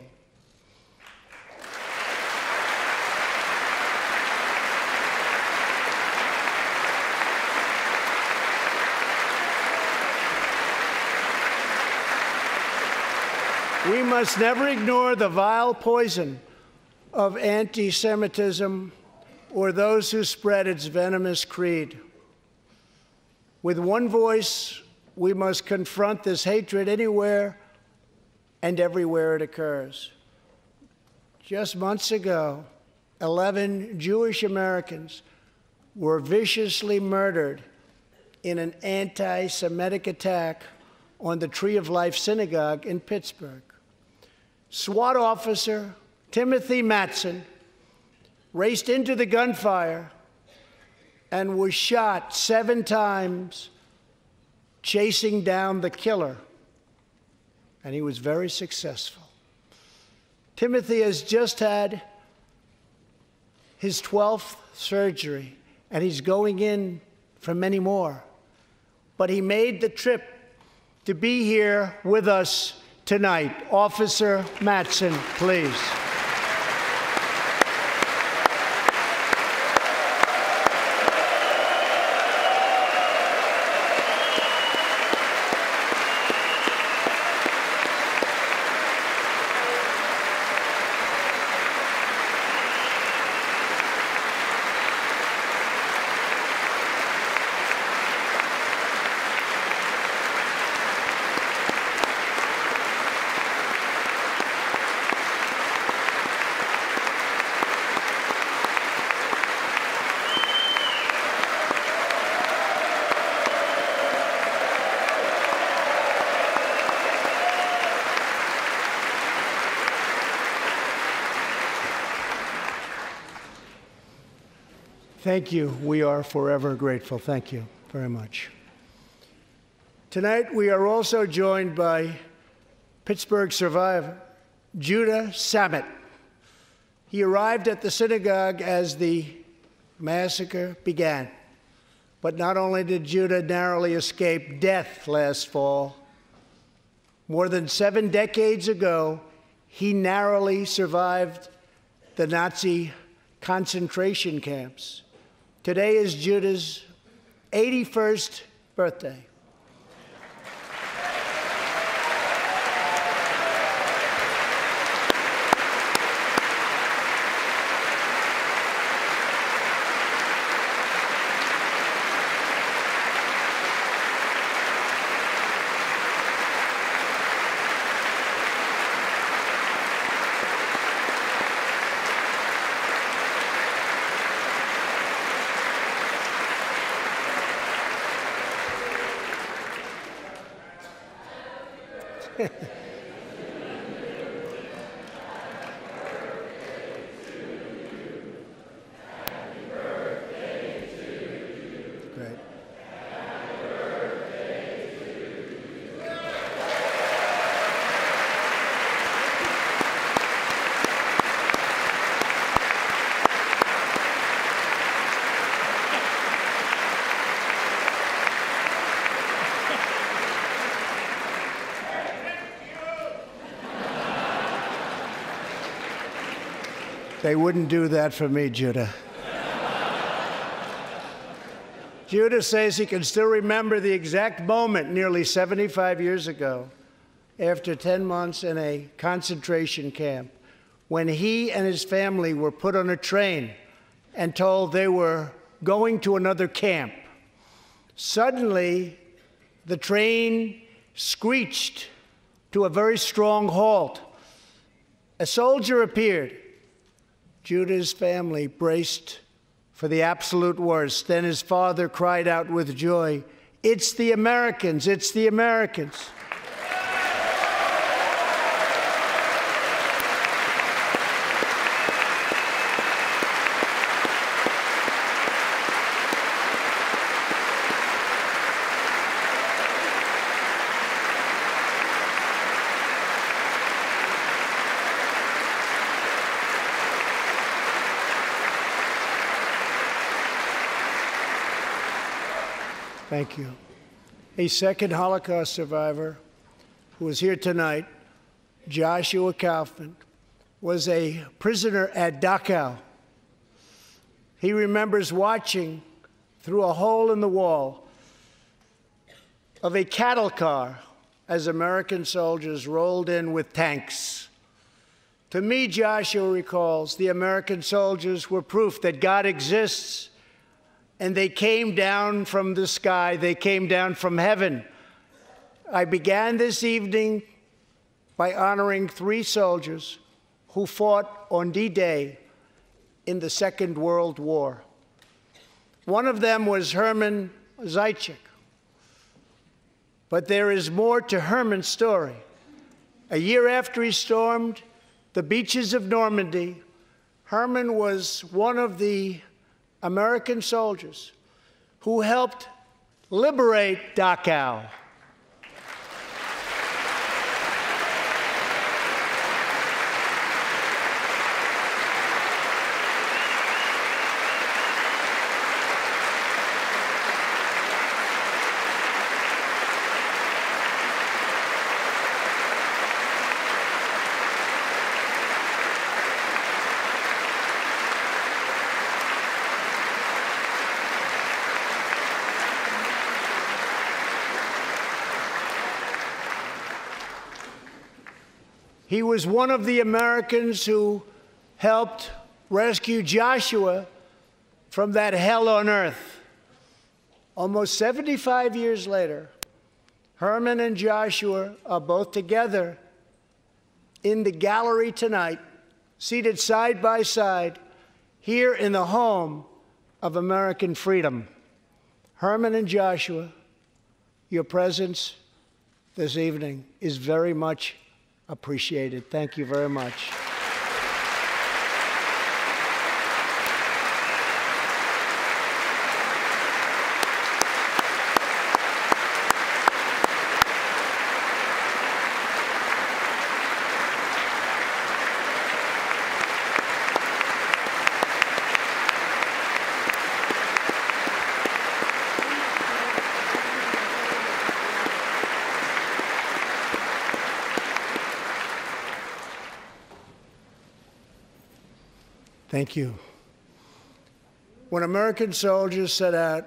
We must never ignore the vile poison of anti-Semitism or those who spread its venomous creed. With one voice, we must confront this hatred anywhere and everywhere it occurs. Just months ago, 11 Jewish Americans were viciously murdered in an anti-Semitic attack on the Tree of Life Synagogue in Pittsburgh. SWAT officer Timothy Matson raced into the gunfire and was shot 7 times chasing down the killer, and he was very successful. Timothy has just had his 12th surgery, and he's going in for many more. but he made the trip to be here with us tonight. Officer Mattson, please. Thank you. We are forever grateful. Thank you very much. Tonight, we are also joined by Pittsburgh survivor, Judah Samet. He arrived at the synagogue as the massacre began. But not only did Judah narrowly escape death last fall, more than 7 decades ago, he narrowly survived the Nazi concentration camps. Today is Judah's 81st birthday. Great. They wouldn't do that for me, Judah. Judah says he can still remember the exact moment nearly 75 years ago, after 10 months in a concentration camp, when he and his family were put on a train and told they were going to another camp. Suddenly, the train screeched to a very strong halt. A soldier appeared. Judah's family braced for the absolute worst. Then his father cried out with joy, "It's the Americans! It's the Americans!" Thank you. A second Holocaust survivor who is here tonight, Joshua Kaufman, was a prisoner at Dachau. He remembers watching through a hole in the wall of a cattle car as American soldiers rolled in with tanks. To me, Joshua recalls, the American soldiers were proof that God exists. And they came down from the sky. They came down from heaven. I began this evening by honoring 3 soldiers who fought on D-Day in the Second World War. One of them was Herman Zaitchik. But there is more to Herman's story. A year after he stormed the beaches of Normandy, Herman was one of the American soldiers who helped liberate Dachau. He was one of the Americans who helped rescue Joshua from that hell on earth. Almost 75 years later, Herman and Joshua are both together in the gallery tonight, seated side by side, here in the home of American freedom. Herman and Joshua, your presence this evening is very much appreciated. Thank you very much. Thank you. When American soldiers set out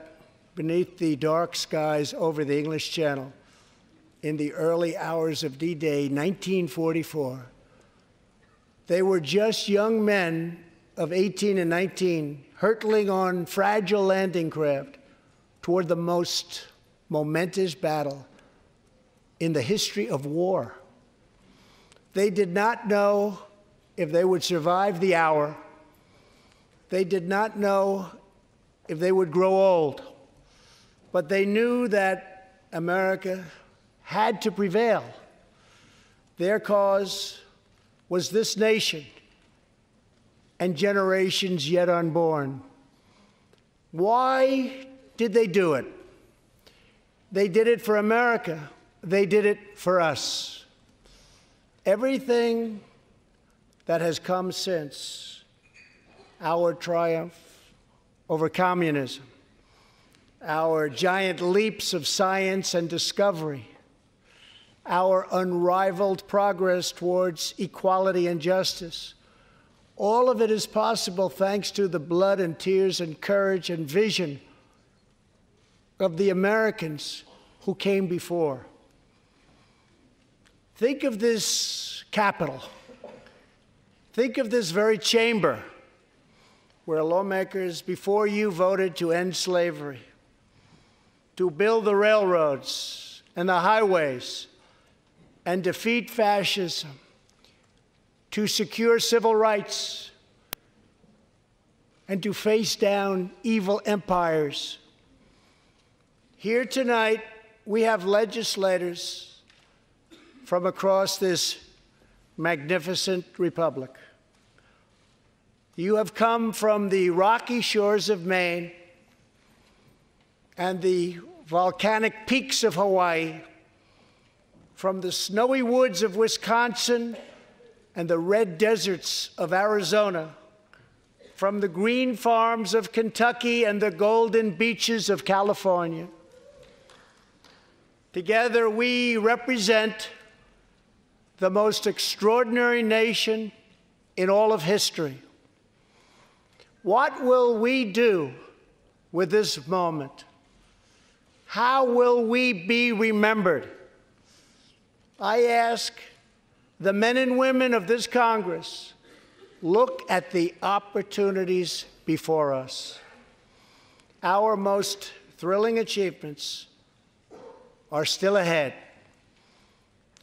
beneath the dark skies over the English Channel in the early hours of D-Day 1944, they were just young men of 18 and 19 hurtling on fragile landing craft toward the most momentous battle in the history of war. They did not know if they would survive the hour. They did not know if they would grow old, but they knew that America had to prevail. Their cause was this nation and generations yet unborn. Why did they do it? They did it for America. They did it for us. Everything that has come since our triumph over communism, our giant leaps of science and discovery, our unrivaled progress towards equality and justice, all of it is possible thanks to the blood and tears and courage and vision of the Americans who came before. Think of this Capitol. Think of this very chamber where lawmakers before you voted to end slavery, to build the railroads and the highways, and defeat fascism, to secure civil rights, and to face down evil empires. Here tonight, we have legislators from across this magnificent republic. You have come from the rocky shores of Maine and the volcanic peaks of Hawaii, from the snowy woods of Wisconsin and the red deserts of Arizona, from the green farms of Kentucky and the golden beaches of California. Together, we represent the most extraordinary nation in all of history. What will we do with this moment? How will we be remembered? I ask the men and women of this Congress, look at the opportunities before us. Our most thrilling achievements are still ahead.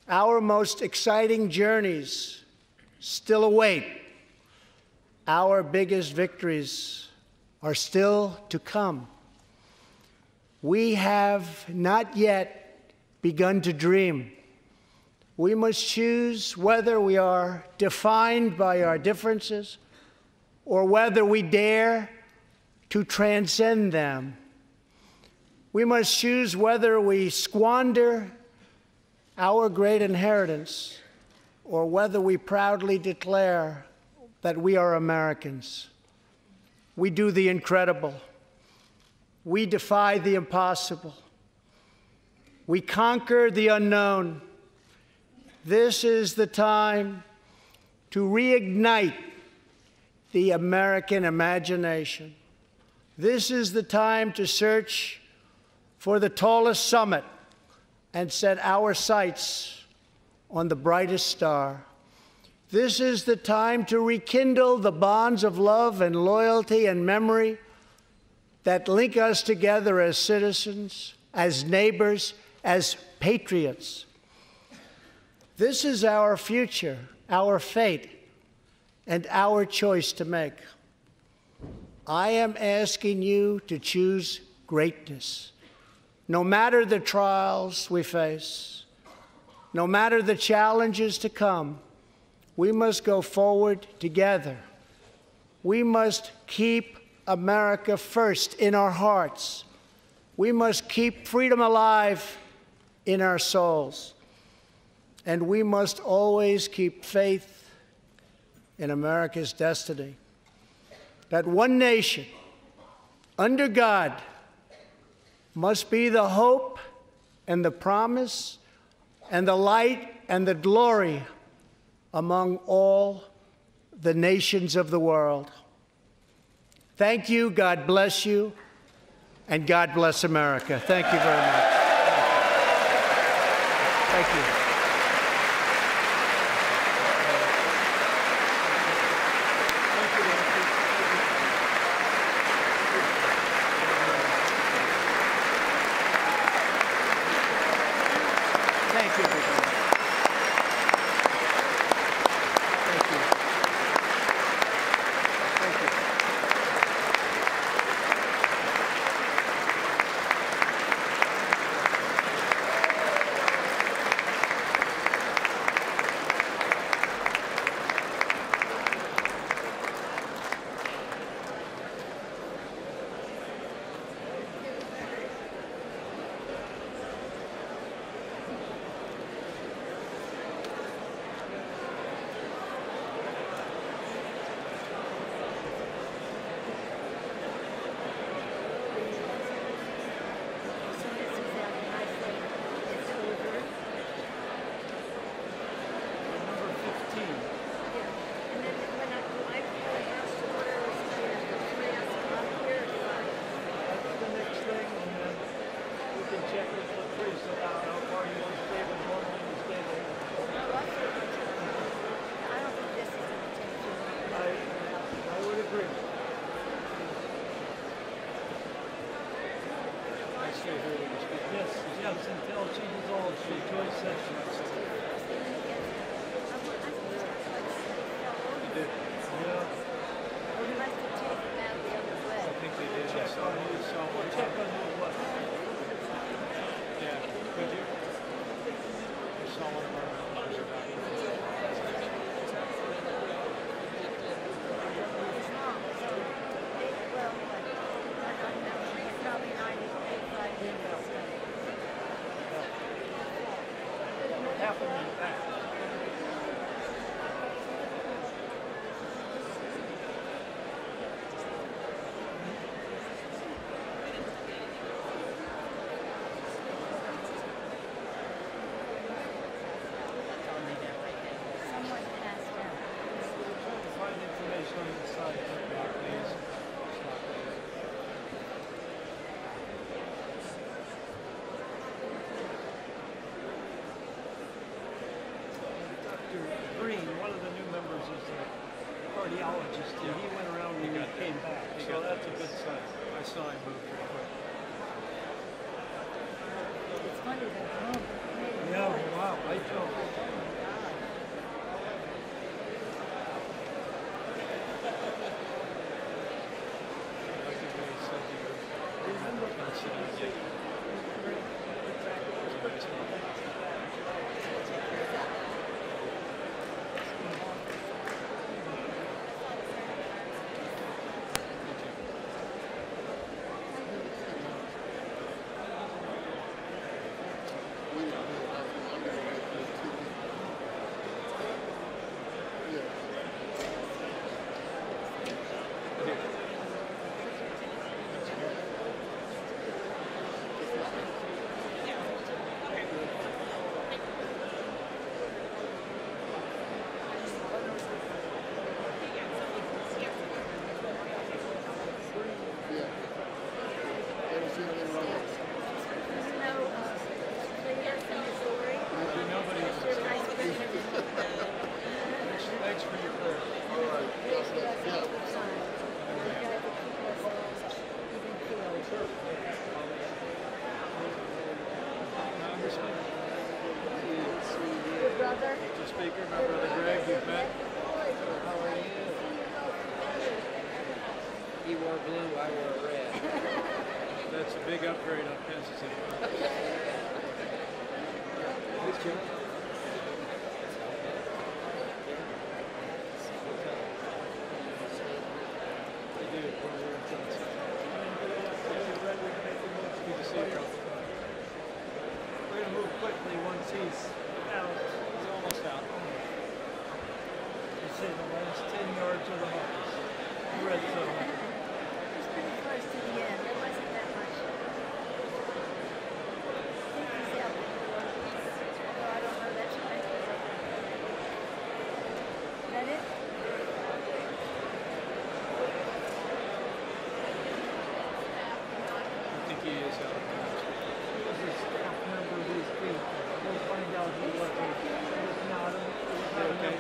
Our most exciting journeys still await. Our biggest victories are still to come. We have not yet begun to dream. We must choose whether we are defined by our differences or whether we dare to transcend them. We must choose whether we squander our great inheritance or whether we proudly declare that we are Americans. We do the incredible. We defy the impossible. We conquer the unknown. This is the time to reignite the American imagination. This is the time to search for the tallest summit and set our sights on the brightest star. This is the time to rekindle the bonds of love and loyalty and memory that link us together as citizens, as neighbors, as patriots. This is our future, our fate, and our choice to make. I am asking you to choose greatness. No matter the trials we face, no matter the challenges to come, we must go forward together. We must keep America first in our hearts. We must keep freedom alive in our souls. And we must always keep faith in America's destiny. That one nation, under God, must be the hope and the promise and the light and the glory among all the nations of the world. Thank you, God bless you, and God bless America. Thank you very much. Thank you. Thank you, everybody. Thank you. Thank you. Yes, until she dissolves, she joins sessions. Yeah. I think they did. Check on you, so we'll check on you what? Yeah, could you? I saw one of our members about it. Half a minute back. Find information on the side, please. Dr. Green, one of the new members, is a cardiologist, and he went around and he came back. So that's a good sign. I saw him move pretty quick. It's funny that home. Yeah, wow, I jumped. Mr. Speaker, my brother Greg, you've met. How are you? He wore blue, I wore red. That's a big upgrade on Kansas City. Who's Jim? They do. We're in Kansas. Good to see you, brother. We're going to move quickly once he's out. He's almost out. He's in the last 10 yards of the box. Red zone. It's pretty close to the end. There wasn't that much. I think he's out the door. Although I don't know that time. Is that it? I think he is out. This is staff member who's beat. We'll find out who was it. If not, Okay.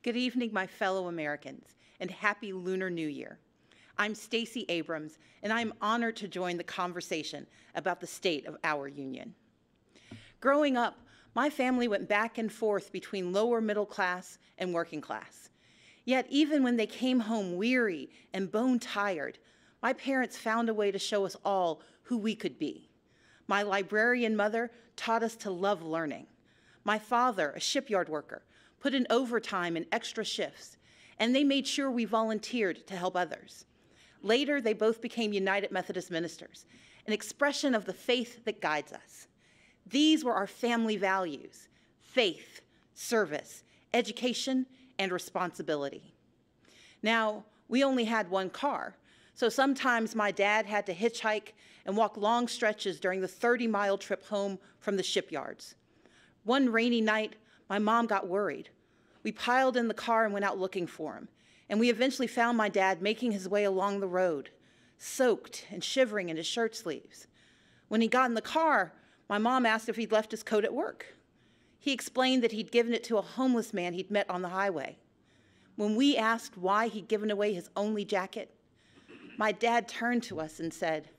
Good evening, my fellow Americans, and happy Lunar New Year. I'm Stacey Abrams, and I'm honored to join the conversation about the state of our union. Growing up, my family went back and forth between lower middle class and working class. Yet even when they came home weary and bone-tired, my parents found a way to show us all who we could be. My librarian mother taught us to love learning. My father, a shipyard worker, put in overtime and extra shifts, and they made sure we volunteered to help others. Later, they both became United Methodist ministers, an expression of the faith that guides us. These were our family values: faith, service, education, and responsibility. Now, we only had one car, so sometimes my dad had to hitchhike and walk long stretches during the 30-mile trip home from the shipyards. One rainy night, my mom got worried. We piled in the car and went out looking for him, and we eventually found my dad making his way along the road, soaked and shivering in his shirt sleeves. When he got in the car, my mom asked if he'd left his coat at work. He explained that he'd given it to a homeless man he'd met on the highway. When we asked why he'd given away his only jacket, my dad turned to us and said,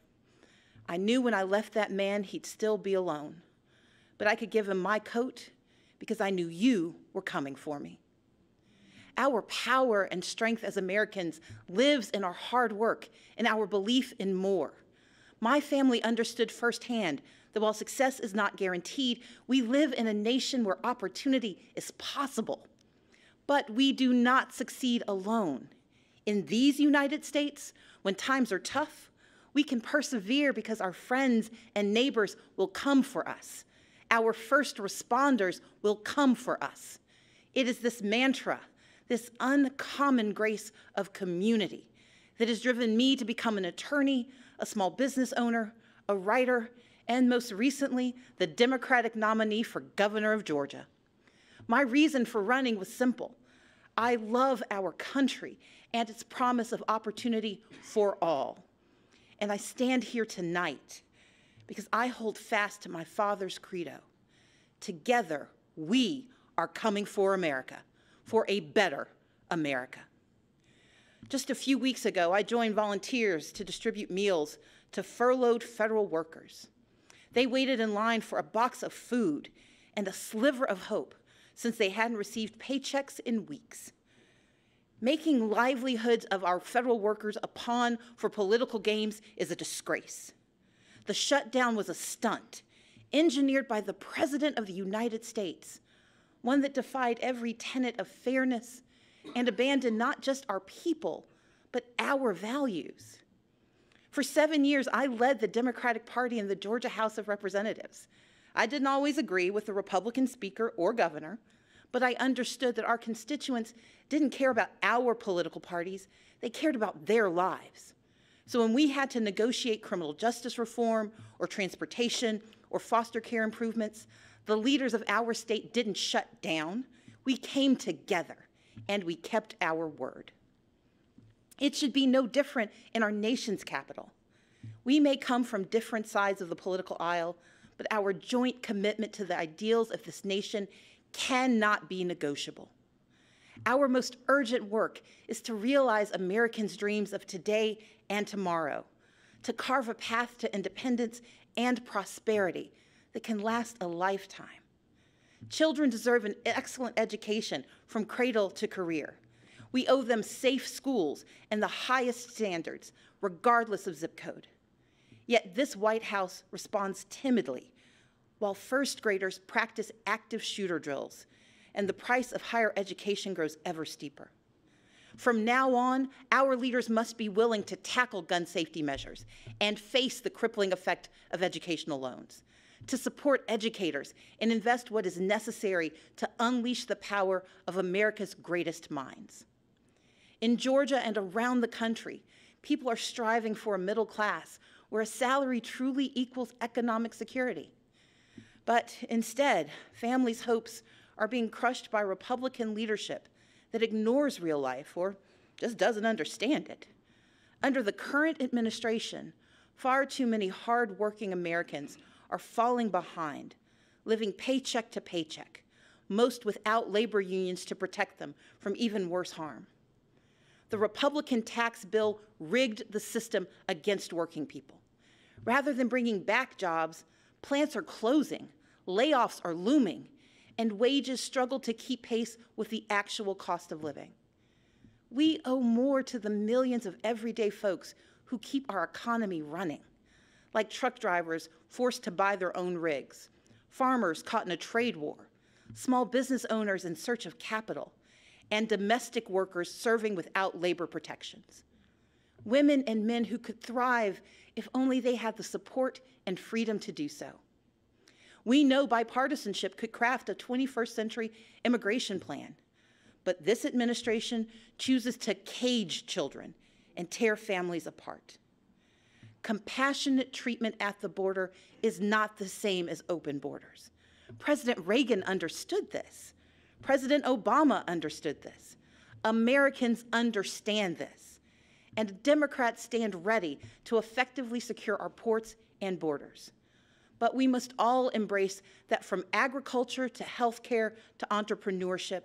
"I knew when I left that man he'd still be alone, but I could give him my coat because I knew you were coming for me." Our power and strength as Americans lives in our hard work and our belief in more. My family understood firsthand that while success is not guaranteed, we live in a nation where opportunity is possible. But we do not succeed alone. In these United States, when times are tough, we can persevere because our friends and neighbors will come for us. Our first responders will come for us. It is this mantra, this uncommon grace of community, that has driven me to become an attorney, a small business owner, a writer, and most recently, the Democratic nominee for governor of Georgia. My reason for running was simple. I love our country and its promise of opportunity for all. And I stand here tonight because I hold fast to my father's credo. Together, we are coming for America, for a better America. Just a few weeks ago, I joined volunteers to distribute meals to furloughed federal workers. They waited in line for a box of food and a sliver of hope since they hadn't received paychecks in weeks. Making livelihoods of our federal workers a pawn for political games is a disgrace. The shutdown was a stunt, engineered by the President of the United States, one that defied every tenet of fairness and abandoned not just our people, but our values. For 7 years, I led the Democratic Party in the Georgia House of Representatives. I didn't always agree with the Republican speaker or governor, but I understood that our constituents didn't care about our political parties, they cared about their lives. So when we had to negotiate criminal justice reform or transportation or foster care improvements, the leaders of our state didn't shut down. We came together and we kept our word. It should be no different in our nation's capital. We may come from different sides of the political aisle, but our joint commitment to the ideals of this nation cannot be negotiable. Our most urgent work is to realize Americans' dreams of today and tomorrow, to carve a path to independence and prosperity that can last a lifetime. Children deserve an excellent education from cradle to career. We owe them safe schools and the highest standards, regardless of zip code. Yet this White House responds timidly, while first graders practice active shooter drills, and the price of higher education grows ever steeper. From now on, our leaders must be willing to tackle gun safety measures and face the crippling effect of educational loans, to support educators and invest what is necessary to unleash the power of America's greatest minds. In Georgia and around the country, people are striving for a middle class where a salary truly equals economic security. But instead, families' hopes are being crushed by Republican leadership that ignores real life or just doesn't understand it. Under the current administration, far too many hard-working Americans are falling behind, living paycheck to paycheck, most without labor unions to protect them from even worse harm. The Republican tax bill rigged the system against working people. Rather than bringing back jobs, plants are closing, layoffs are looming, and wages struggle to keep pace with the actual cost of living. We owe more to the millions of everyday folks who keep our economy running, like truck drivers forced to buy their own rigs, farmers caught in a trade war, small business owners in search of capital, and domestic workers serving without labor protections. Women and men who could thrive if only they had the support and freedom to do so. We know bipartisanship could craft a 21st century immigration plan, but this administration chooses to cage children and tear families apart. Compassionate treatment at the border is not the same as open borders. President Reagan understood this. President Obama understood this. Americans understand this. And Democrats stand ready to effectively secure our ports and borders. But we must all embrace that from agriculture to healthcare to entrepreneurship,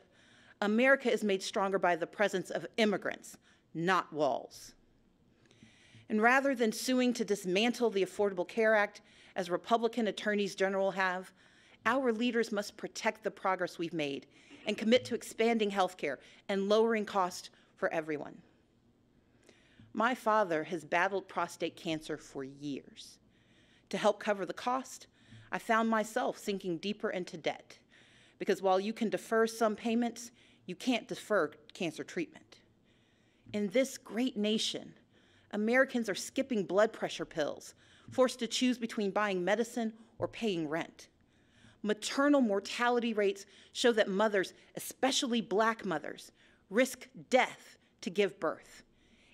America is made stronger by the presence of immigrants, not walls. And rather than suing to dismantle the Affordable Care Act, as Republican attorneys general have, our leaders must protect the progress we've made and commit to expanding healthcare and lowering costs for everyone. My father has battled prostate cancer for years. To help cover the cost, I found myself sinking deeper into debt, because while you can defer some payments, you can't defer cancer treatment. In this great nation, Americans are skipping blood pressure pills, forced to choose between buying medicine or paying rent. Maternal mortality rates show that mothers, especially Black mothers, risk death to give birth.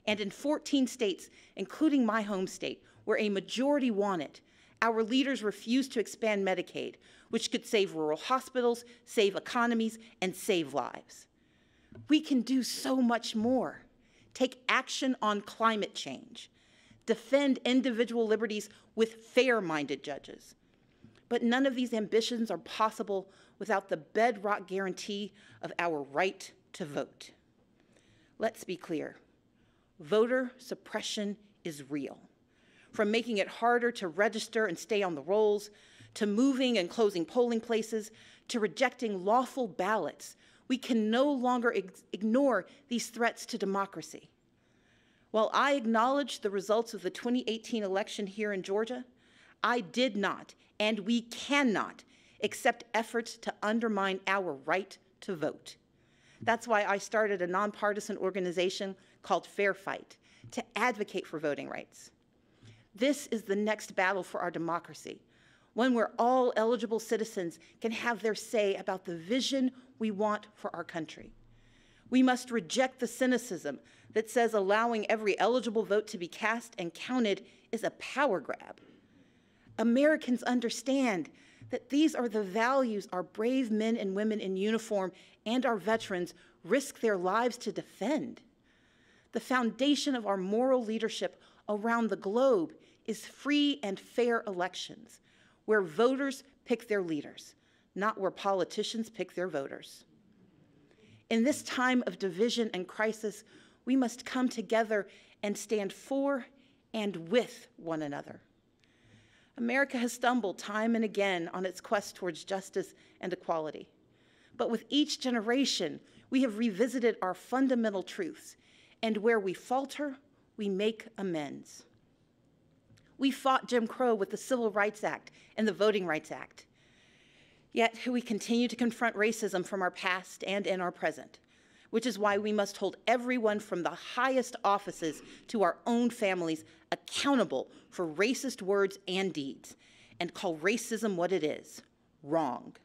And in 14 states, including my home state, where a majority want it, our leaders refuse to expand Medicaid, which could save rural hospitals, save economies, and save lives. We can do so much more. Take action on climate change. Defend individual liberties with fair-minded judges. But none of these ambitions are possible without the bedrock guarantee of our right to vote. Let's be clear. Voter suppression is real. From making it harder to register and stay on the rolls, to moving and closing polling places, to rejecting lawful ballots, we can no longer ignore these threats to democracy. While I acknowledge the results of the 2018 election here in Georgia, I did not, and we cannot, accept efforts to undermine our right to vote. That's why I started a nonpartisan organization called Fair Fight to advocate for voting rights. This is the next battle for our democracy, one where all eligible citizens can have their say about the vision we want for our country. We must reject the cynicism that says allowing every eligible vote to be cast and counted is a power grab. Americans understand that these are the values our brave men and women in uniform and our veterans risk their lives to defend. The foundation of our moral leadership around the globe is free and fair elections, where voters pick their leaders, not where politicians pick their voters. In this time of division and crisis, we must come together and stand for and with one another. America has stumbled time and again on its quest towards justice and equality. But with each generation, we have revisited our fundamental truths, and where we falter, we make amends. We fought Jim Crow with the Civil Rights Act and the Voting Rights Act. Yet we continue to confront racism from our past and in our present, which is why we must hold everyone from the highest offices to our own families accountable for racist words and deeds, and call racism what it is, wrong.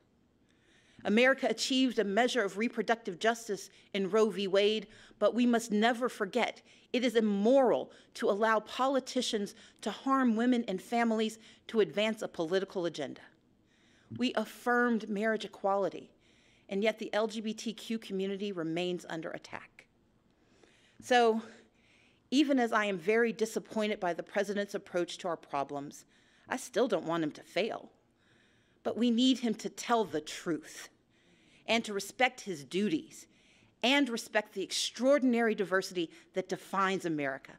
America achieved a measure of reproductive justice in Roe v. Wade, but we must never forget it is immoral to allow politicians to harm women and families to advance a political agenda. We affirmed marriage equality, and yet the LGBTQ community remains under attack. So, even as I am very disappointed by the president's approach to our problems, I still don't want him to fail. But we need him to tell the truth. and to respect his duties and respect the extraordinary diversity that defines America.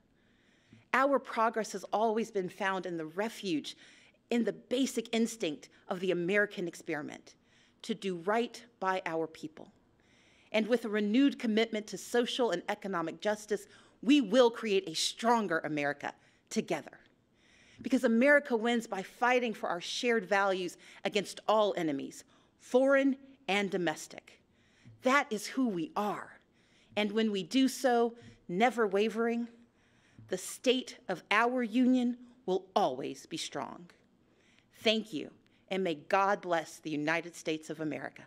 Our progress has always been found in the refuge, in the basic instinct of the American experiment, to do right by our people. And with a renewed commitment to social and economic justice, we will create a stronger America together. Because America wins by fighting for our shared values against all enemies, foreign and domestic. That is who we are. And when we do so, never wavering, the state of our union will always be strong. Thank you, and may God bless the United States of America.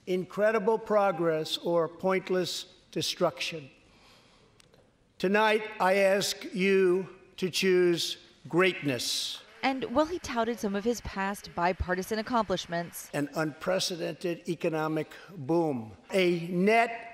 Incredible progress or pointless destruction. Tonight, I ask you to choose greatness. And while he touted some of his past bipartisan accomplishments, An unprecedented economic boom, a net